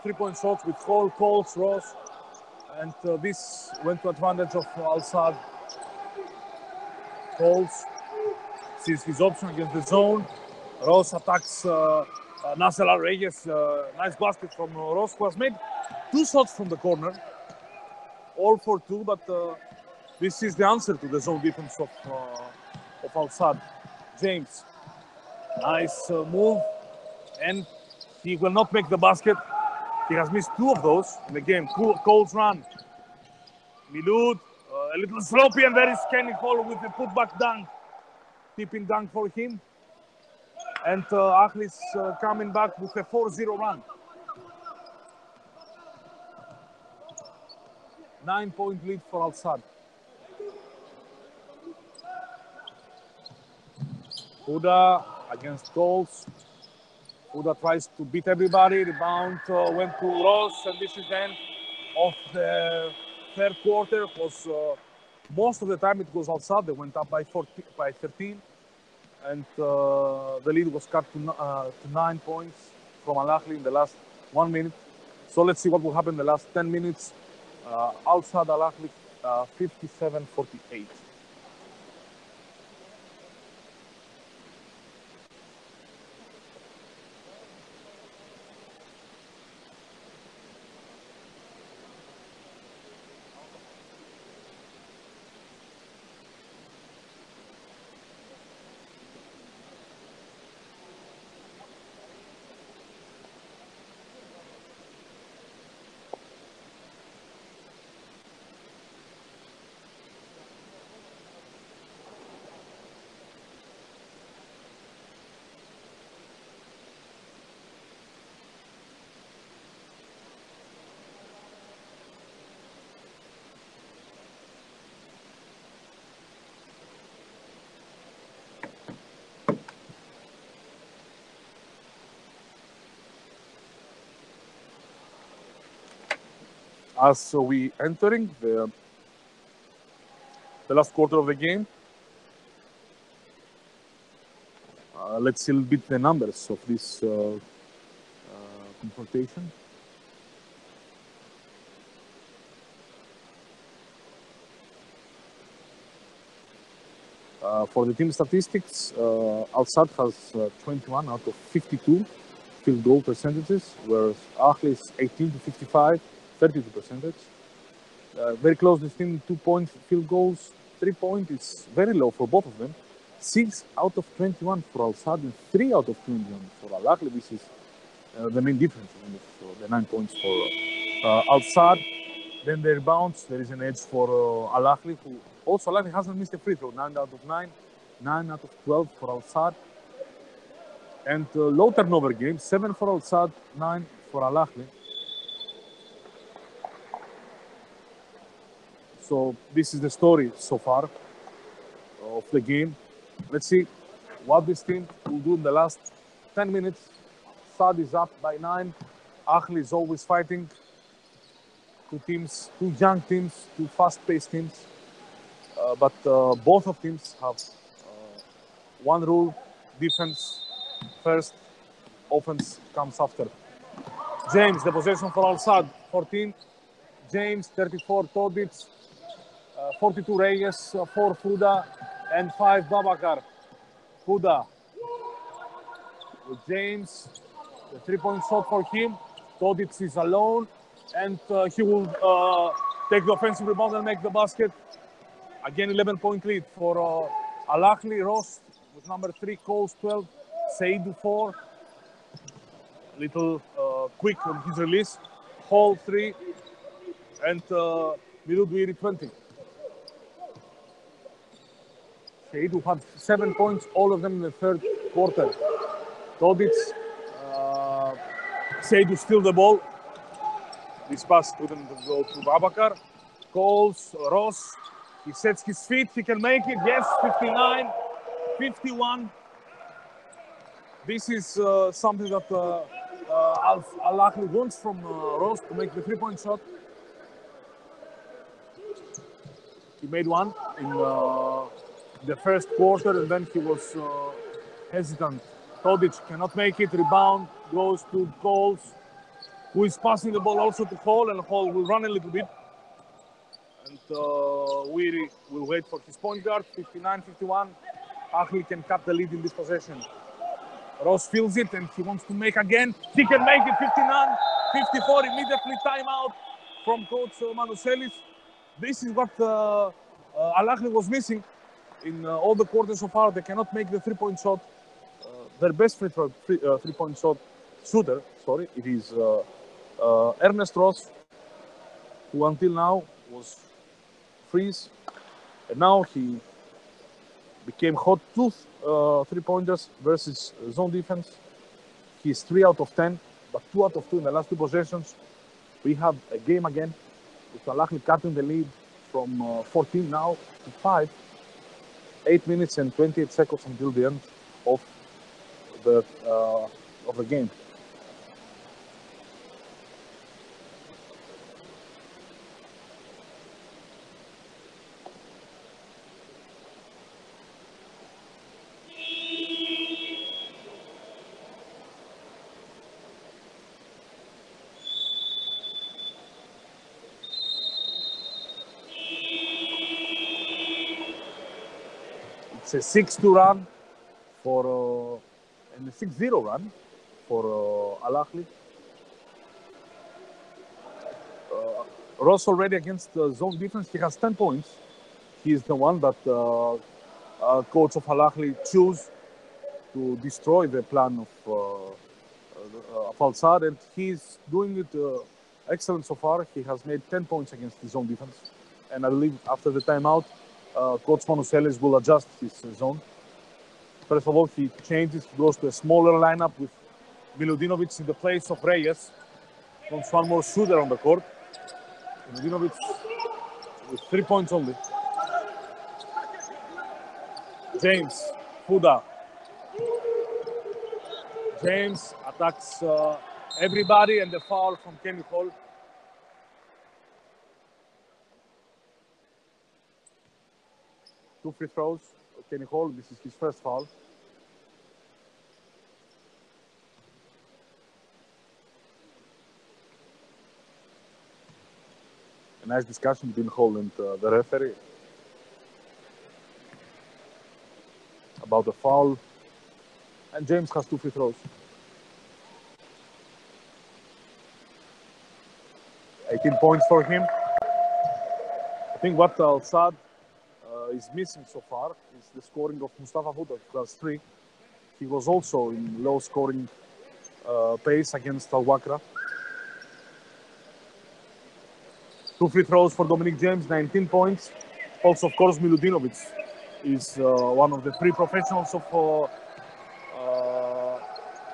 S1: three-point shots with Hall, Coles, Ross, and this went to advantage of Al-Sadd. Coles sees his option against the zone. Ross attacks Nasser Al-Rayes. Nice basket from Ross, who has made 2 shots from the corner. All for 2, but this is the answer to the zone defense of Al-Sadd. James, nice move, and he will not make the basket. He has missed 2 of those in the game. Coles run. Milud, a little sloppy, and there is Kenny Hall with the putback dunk. Tipping dunk for him. And Ahli is coming back with a 4-0 run. 9-point lead for Al-Sadd. Huda against goals. Huda tries to beat everybody. Rebound went to Ross, and this is the end of the third quarter. Was most of the time it was outside. They went up by 13, and the lead was cut to 9 points from Al-Ahli in the last 1 minute. So let's see what will happen in the last 10 minutes. Outside Al-Ahli, 57-48. As we entering the last quarter of the game, let's see a little bit the numbers of this confrontation. For the team statistics, Al-Sadd has 21 out of 52 field goal percentages, whereas Ahli is 18 to 55. 32 percentage. Very close between 2-point field goals. 3-point is very low for both of them. 6 out of 21 for Al-Sadd and 3 out of 21 for Al-Ahli. This is the main difference of the 9 points for Al-Sadd. Then the rebounds, there is an edge for Al-Ahli, who also Al-Ahli hasn't missed a free throw. 9 out of 9, 9 out of 12 for Al-Sadd. And low turnover game, 7 for Al-Sadd, 9 for Al-Ahli. So this is the story so far of the game. Let's see what this team will do in the last 10 minutes. Sadd is up by 9. Ahli is always fighting. Two teams, two young teams, two fast-paced teams. But both of teams have one rule: defense first, offense comes after. James, the possession for Al-Sadd, 14. James, 34, Todic. 42 Reyes, 4 Huda, and 5 Babakar. Huda with James, the 3-point shot for him. Todic is alone, and he will take the offensive rebound and make the basket. Again, 11-point lead for Al-Ahli. Ross with number 3, calls 12, Seidu 4. Little quick on his release. Hall 3, and Miludwiri 20. Seidu had 7 points, all of them in the third quarter. Todic, Seidu steal the ball. This pass couldn't go to Babakar. Calls Ross. He sets his feet. He can make it. Yes, 59, 51. This is something that Al-Ahli wants from Ross, to make the 3-point shot. He made one in the first quarter, and then he was hesitant. Todic cannot make it. Rebound goes to Coles, who is passing the ball also to Hall, and Hall will run a little bit. And Weary will wait for his point guard. 59-51. Ahli can cut the lead in this possession. Ross feels it, and he wants to make again. He can make it. 59-54. Immediately timeout from coach Manoselis. This is what Al-Ahli was missing in all the quarters so far. They cannot make the 3-point shot. Their best 3-point shot shooter, it is Ernest Ross, who until now was freeze, and now he became hot. 2 3-pointers versus zone defense. He's 3 out of 10, but 2 out of 2 in the last 2 possessions. We have a game again with Al-Ahli cutting the lead from 14 now to 5. 8 minutes and 28 seconds until the end of the game. It's a 6-2 run for and a 6-0 run for Al Ahly. Ross already against zone defense. He has 10 points. He is the one that coach of Al Ahly choose to destroy the plan of Al Sadd, and he's doing it excellent so far. He has made 10 points against the zone defense, and I believe after the timeout, Coach Manuselis will adjust his zone. First of all, he changes, he goes to a smaller lineup with Milutinovic in the place of Reyes. Wants one more shooter on the court. Milutinovic with 3 points only. James, Fuda. James attacks everybody, and the foul from Kenny Hall. Two free throws. Kenny Hall, this is his first foul. A nice discussion between Hall and the referee about the foul. And James has 2 free throws. 18 points for him. I think what Al Sadd is missing so far is the scoring of Mustafa Fuda, who has 3. He was also in low scoring pace against Al Wakra. 2 free throws for Dominic James, 19 points. Also, of course, Milutinovic is one of the 3 professionals of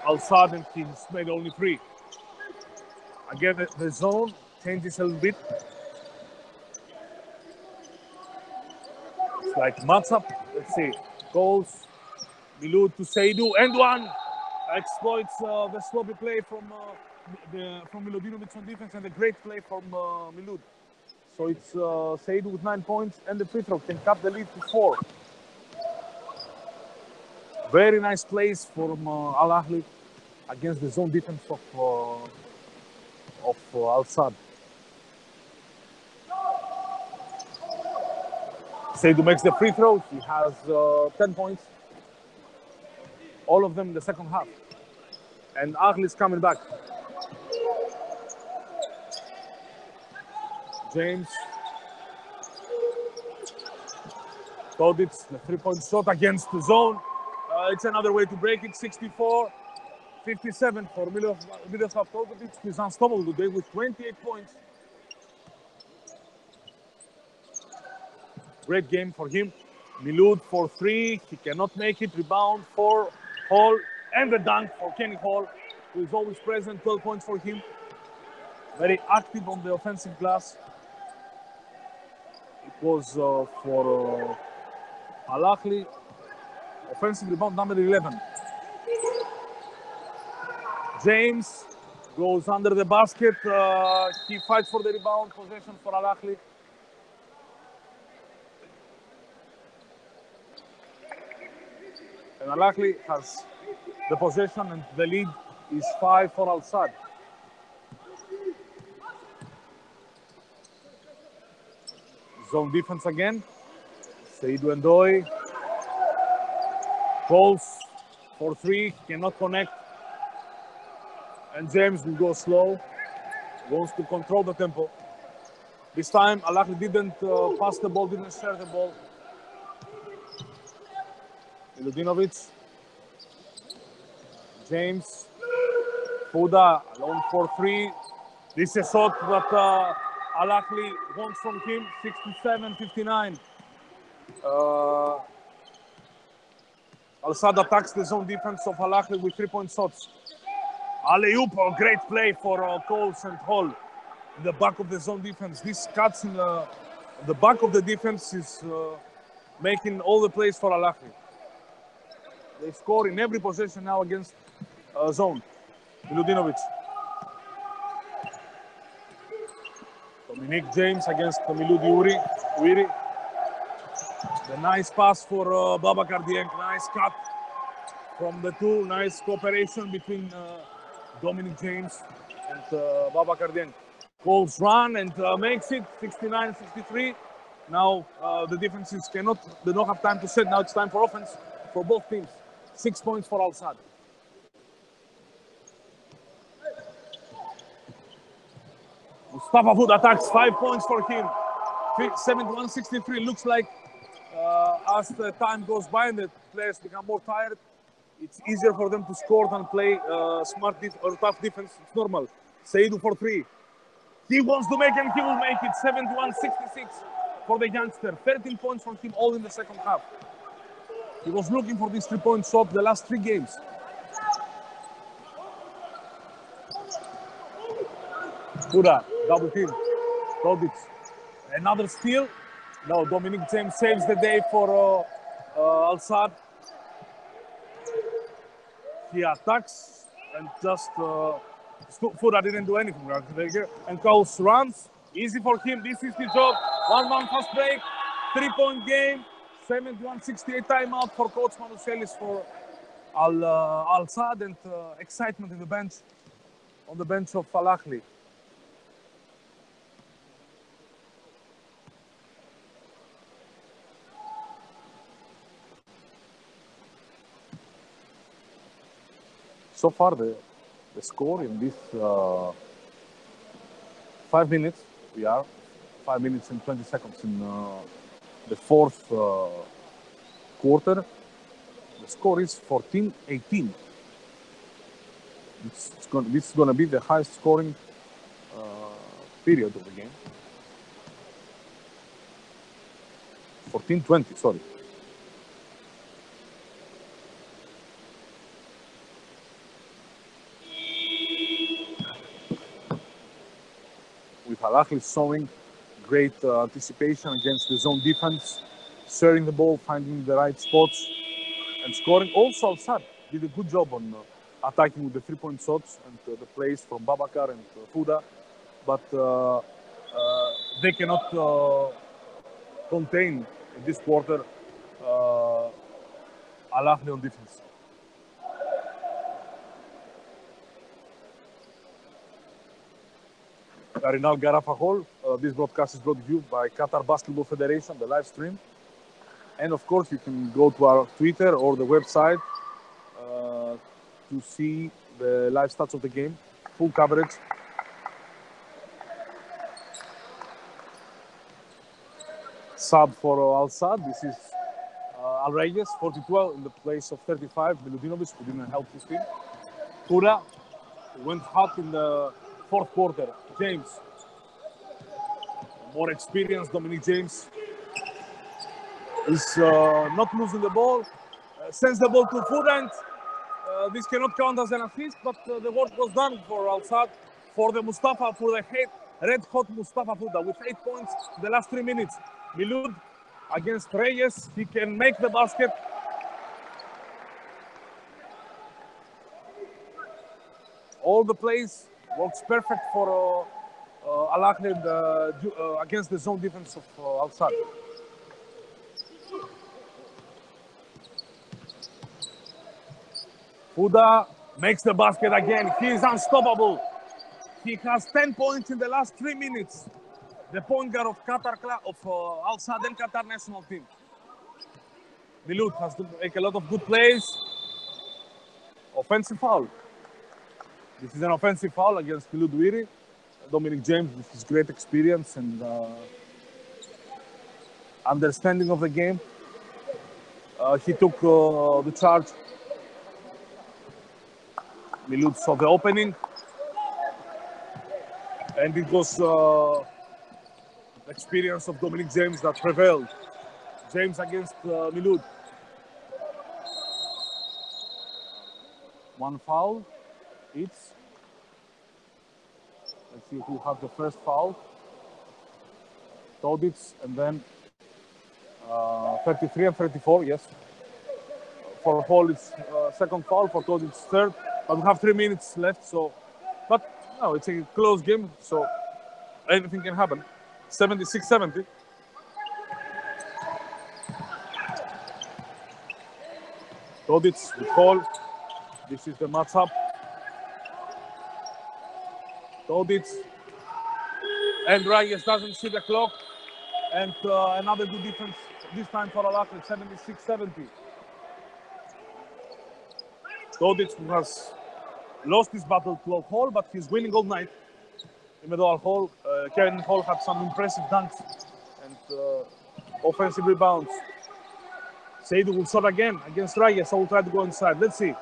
S1: Al Sadd, and he's made only 3. Again, the zone changes a little bit. It's like matchup. Let's see. Goals. Milud to Seydu, and one exploits the sloppy play from Milutinovic on defense, and the great play from Milud. So it's Seydu with 9 points, and the free throw can cut the lead to 4. Very nice plays from Al Ahly against the zone defense of Al Sadd. Seydu makes the free throw. He has 10 points. All of them in the second half. And Ahly is coming back. James. Todic, the 3-point shot against the zone. It's another way to break it. 64-57 for Miroslav Todic. He's unstoppable today with 28 points. Great game for him. Milud for 3. He cannot make it. Rebound for Hall. And the dunk for Kenny Hall, who is always present. 12 points for him. Very active on the offensive glass. It was for Al Ahly. Offensive rebound number 11. James goes under the basket. He fights for the rebound. Possession for Al Ahly. And Al Ahly has the possession, and the lead is 5 for Al Sadd. Zone defense again. Seydu Ndoye calls for 3, cannot connect. And James will go slow. Wants to control the tempo. This time, Al Ahly didn't pass the ball, didn't share the ball. Milutinovic. James. Fuda alone for 3. This is a shot that Al Ahly wants from him. 67-59. Al Sadd attacks the zone defense of Al Ahly with 3-point shots. Alley-oop, a great play for Coles and Hall in the back of the zone defense. This cuts in the back of the defense is making all the plays for Al Ahly. They score in every possession now against zone. Milutinovic. Dominic James against Milud Uiri. The nice pass for Babakar Dieng. Nice cut from the two. Nice cooperation between Dominic James and Babakar Dieng. Calls run and makes it 69-63. Now the defenses they don't have time to set. Now it's time for offense for both teams. 6 points for Al Sadd. Mustafa Food attacks, 5 points for him. 71-63. Looks like as the time goes by and the players become more tired, it's easier for them to score than play smart or tough defense. It's normal. Seidu for 3. He wants to make and he will make it. 71-66 for the youngster. 13 points for him all in the second half. He was looking for this 3-point shot the last 3 games. Pura, double team. Todic. Another steal. No, Dominic James saves the day for Al Sadd. He attacks and just Fura didn't do anything right there. And Kaus runs. Easy for him. This is his job. 1-1 fast break. 3-point game. 71-68 timeout for Coach Manuselis for Al Sadd and excitement in the bench, on the bench of Ahli. So far, the score in this 5 minutes, we are 5 minutes and 20 seconds in the fourth quarter. The score is 14-18. This is going to be the highest scoring period of the game. 14-20, sorry. With Ahli showing great anticipation against the zone defense, sharing the ball, finding the right spots, and scoring. Also, Al Sadd did a good job on attacking with the 3-point shots and the plays from Babakar and Fuda, but they cannot contain in this quarter Ahli on defense. Rinal Garafahol. This broadcast is brought to you by Qatar Basketball Federation, the live stream. And of course, you can go to our Twitter or the website to see the live stats of the game, full coverage. Sub for Al Sadd. This is Al Reyes, 42 in the place of 35. Milutinovic, who didn't help his team. Pura went hot in the fourth quarter. James, more experienced. Dominic James is not losing the ball. Sends the ball to Fuda. This cannot count as an assist, but the work was done for Al Sadd, for the red hot Mustafa Fuda with 8 points in the last 3 minutes. Milud against Reyes. He can make the basket. All the plays works perfect for Ahli against the zone defense of Al Sadd. Fuda makes the basket again. He is unstoppable. He has 10 points in the last 3 minutes. The point guard of Qatar of Al Sadd and Qatar national team. Milud has to make a lot of good plays. Offensive foul. This is an offensive foul against Milud Uiri. Dominic James, with his great experience and understanding of the game, he took the charge. Milud saw the opening, and it was the experience of Dominic James that prevailed. James against Milud. One foul. Let's see who had the first foul. Todic, and then 33 and 34, yes. for Hall, it's second foul. For Todd, it's third. But we have 3 minutes left, so. But no, it's a close game, so anything can happen. 76-70. Todic with Hall. This is the matchup. Todic. And Reyes doesn't see the clock. And another good defense, this time for Al-Ahli, 76-70. Todic has lost his battle to Hall, but he's winning all night. Even though Kevin Hall had some impressive dunks and offensive rebounds. Seydou will shot again against Reyes, so will try to go inside. Let's see.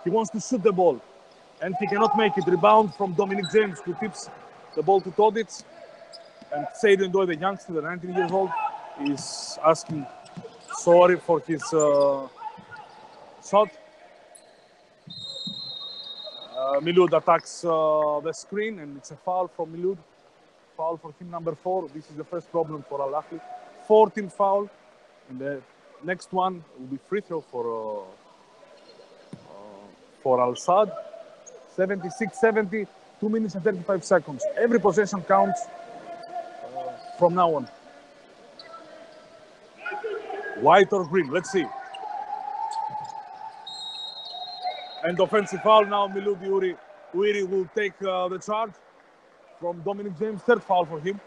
S1: He wants to shoot the ball, and he cannot make it. Rebound from Dominic James, who tips the ball to Todic. And Seydou Ndoye, the youngster, the 19 years old, is asking sorry for his shot. Milud attacks the screen, and it's a foul from Milud. Foul for him, number 4. This is the first problem for Al-Ahli. 14th foul. And the next one will be free throw for Al-Sadd. 76-70, 2 minutes and 35 seconds. Every possession counts from now on. White or green, let's see. And offensive foul now, Milud Uiri will take the charge from Dominic James. Third foul for him.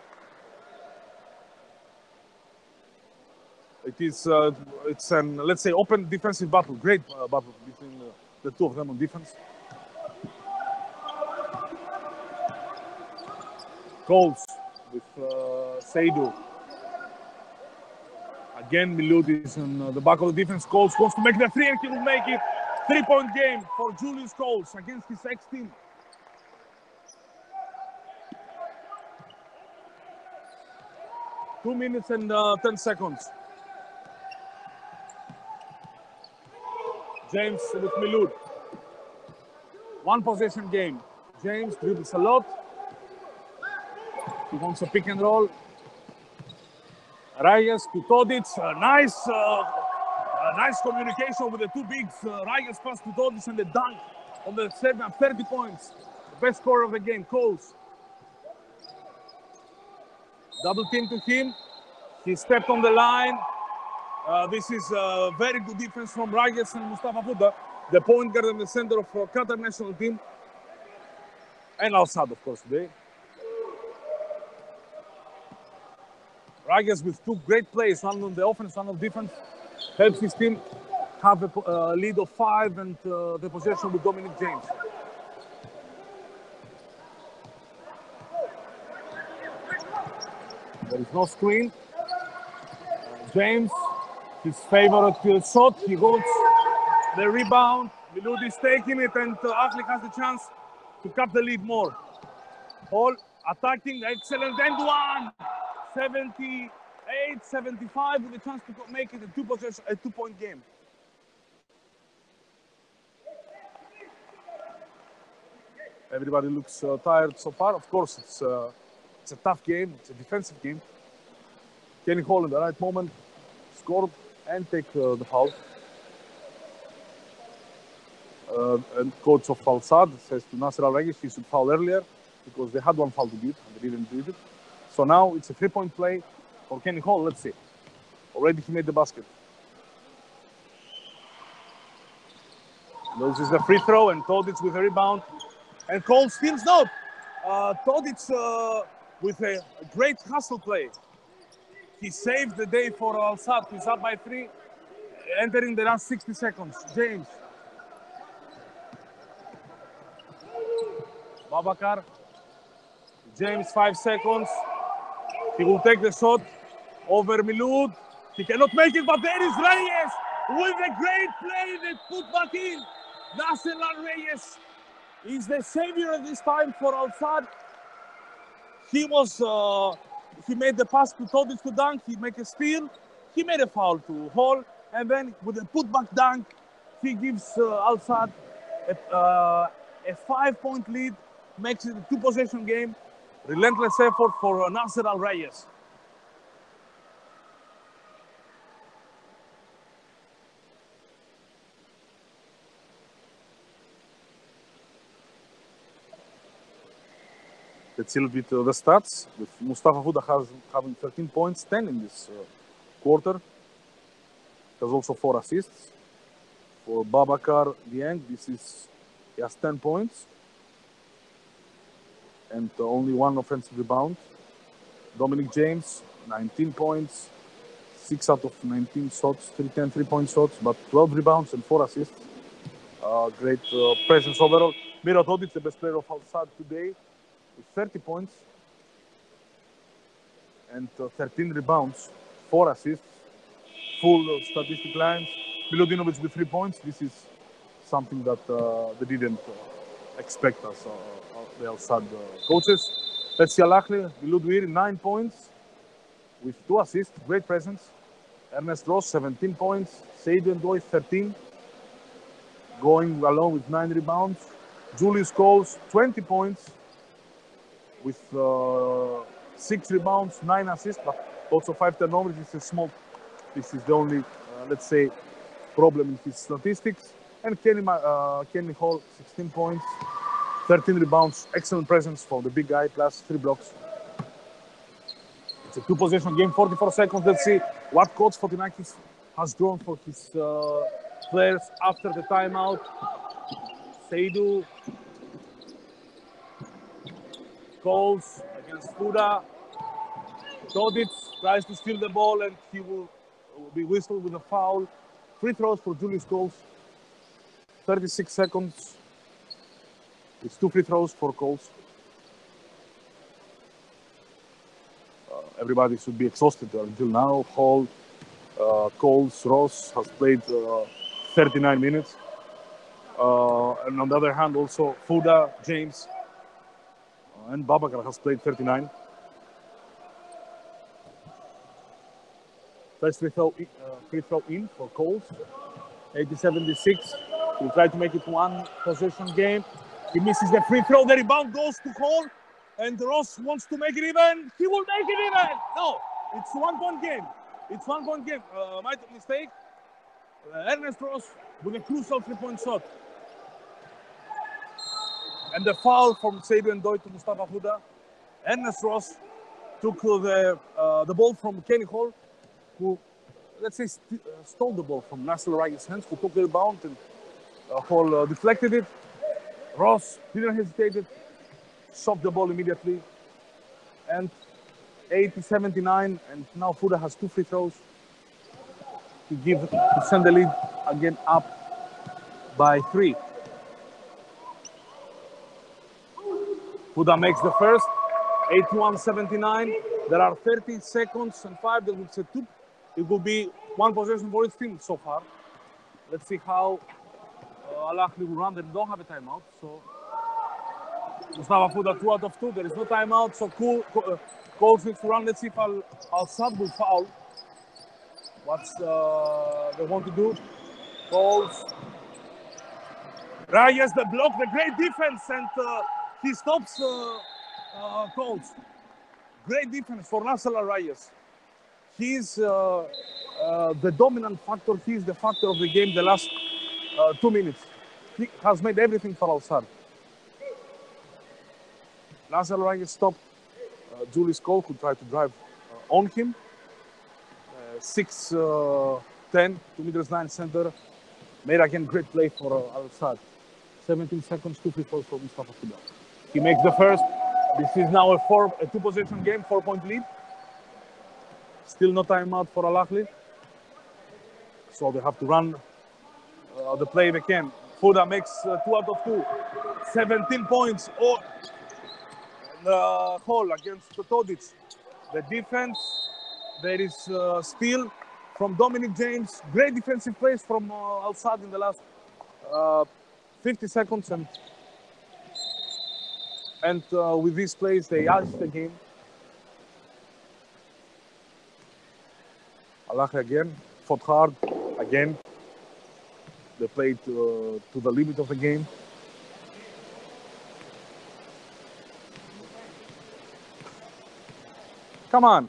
S1: It's an, let's say, open defensive battle. Great battle between the two of them on defense. Coles with Seydou. Again, Milud is on the back of the defense. Coles wants to make the 3 and he will make it. 3-point game for Julius Coles against his ex-team. Two minutes and 10 seconds. James with Milud. One possession game. James dribbles a lot. He wants a pick and roll. Reyes to Todic. Nice communication with the two bigs. Reyes pass to Todic and the dunk on the 30 points. The best scorer of the game, Coles. Double team to him. He stepped on the line. This is very good defense from Reyes and Mustafa Fouda, the point guard and the center of Qatar national team. And Al-Sadd, of course, today. Reyes with 2 great plays, one on the offense, one on defense, helps his team have a lead of 5 and the possession with Dominic James. There is no screen. James, his favorite shot, he holds the rebound. Milud is taking it, and Ahli has the chance to cut the lead more. Hall attacking, excellent end one. 78-75 with a chance to make it a 2-point game. Everybody looks tired so far. Of course, it's a tough game. It's a defensive game. Kenny Hall in the right moment scored and take the foul. And coach of Al-Sadd says to Nasser Al-Rayes he should foul earlier because they had one foul to give and they didn't do it. So now it's a 3-point play for Kenny Hall. Let's see. Already he made the basket. Loses the free throw and Todic with a rebound. And Cole steals out. Todic with a great hustle play. He saved the day for Al-Sadd. He's up by 3, entering the last 60 seconds. James. Babakar. James, 5 seconds. He will take the shot over Milud. He cannot make it, but there is Reyes with a great play. They put back in. Nasser Al-Rayes is the savior this time for Al-Sadd. He made the pass to Todic to dunk. He made a steal. He made a foul to Hall, and then with a putback dunk, he gives Al-Sadd a 5-point lead. Makes it a 2-possession game. Relentless effort for Nasser Al-Rayes. Let's see a little bit the stats. With Mustafa Fouda having 13 points, 10 in this quarter. He has also 4 assists. For Babakar Dieng, he has 10 points and only 1 offensive rebound. Dominic James, 19 points, 6 out of 19 shots, 10 3-point shots, but 12 rebounds and 4 assists. Great presence overall. Miro Todic, the best player of Al-Sadd today, with 30 points and 13 rebounds, 4 assists. Full statistic lines. Milutinovic with 3 points. This is something that they didn't expect as the Al-Sadd coaches. Let's see Al-Ahli. Miludwir, 9 points with 2 assists. Great presence. Ernest Ross, 17 points. Seydou Ndoye, 13. Going along with 9 rebounds. Julius Coles, 20 points with 6 rebounds, 9 assists, but also 5 turnovers. This is the only, let's say, problem in his statistics. And Kenny Hall, 16 points, 13 rebounds, excellent presence for the big guy, plus 3 blocks. It's a 2-possession game, 44 seconds. Let's see what Coach Fotinakis has drawn for his players after the timeout. Seydou, Coles against Fouda. Todic tries to steal the ball and he will be whistled with a foul. Free throws for Julius Coles. 36 seconds. It's 2 free throws for Coles. Everybody should be exhausted until now. Hall, Coles, Ross has played 39 minutes. And on the other hand, also Fouda, James, and Babakar has played 39. First free throw in for Coles. 80-76. He'll try to make it 1-possession game. He misses the free throw. The rebound goes to Hall. And Ross wants to make it even. He will make it even. No, it's 1-point game. It's 1-point game. My mistake. Ernest Ross with a crucial 3-point shot. And the foul from Seydou Ndoye to Mustafa Fouda. Ernest Ross took the ball from Kenny Hall, who, let's say, stole the ball from Nasser Ray's hands, who took the rebound, and Hall deflected it. Ross didn't hesitate, shot the ball immediately. And 80-79, and now Fouda has 2 free throws to send the lead again up by 3. Fouda makes the first, 81-79. There are 30 seconds and 5. It will be 1 possession for each team so far. Let's see how Al-Ahli will run. They don't have a timeout, so Mustafa Fouda 2 out of 2. There is no timeout, so Coles needs to run. Let's see if Al-Sadd will foul. What's they want to do? Coles. Reyes, the block, the great defense, and he stops Coles. Great defense for Nasser Reyes. He's the dominant factor. He's the factor of the game the last 2 minutes. He has made everything for Al-Sadd. Nasser Reyes stopped Julius Coles, who tried to drive on him. 6'10", 2 meters 9 center. Made again great play for Al-Sadd. 17 seconds, 2 free throws for Mustafa Fouda. He makes the first. This is now a 2-possession game, 4-point lead. Still no timeout for Al-Ahli. So they have to run the play they can. Fouda makes 2 out of 2. 17 points. Hall against Todic. The defense, there is steal from Dominic James. Great defensive plays from Al-Sadd in the last 50 seconds. And with these plays, they edged the game. Al-Ahli again, fought hard, again. They played to the limit of the game. Come on,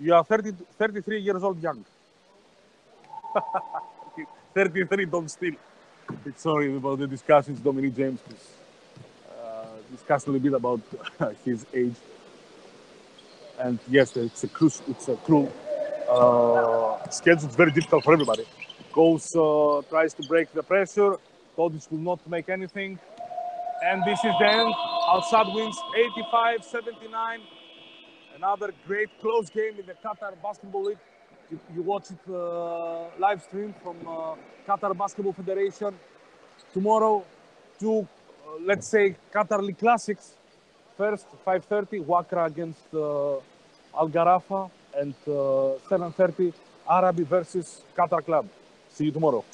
S1: you are 33 years old young. 33, don't steal. Sorry about the discussions, Dominic James. discuss a little bit about his age. And yes, it's a cruel schedule. It's very difficult for everybody. Goes, tries to break the pressure. Todic will not make anything. And this is the end. Al-Sadd wins 85-79. Another great close game in the Qatar Basketball League. You watch it live stream from Qatar Basketball Federation. Tomorrow, two, let's say, Qatar League Classics. First, 5:30, Wakra against Al Gharafa, and 7:30, Arabi versus Qatar Club. See you tomorrow.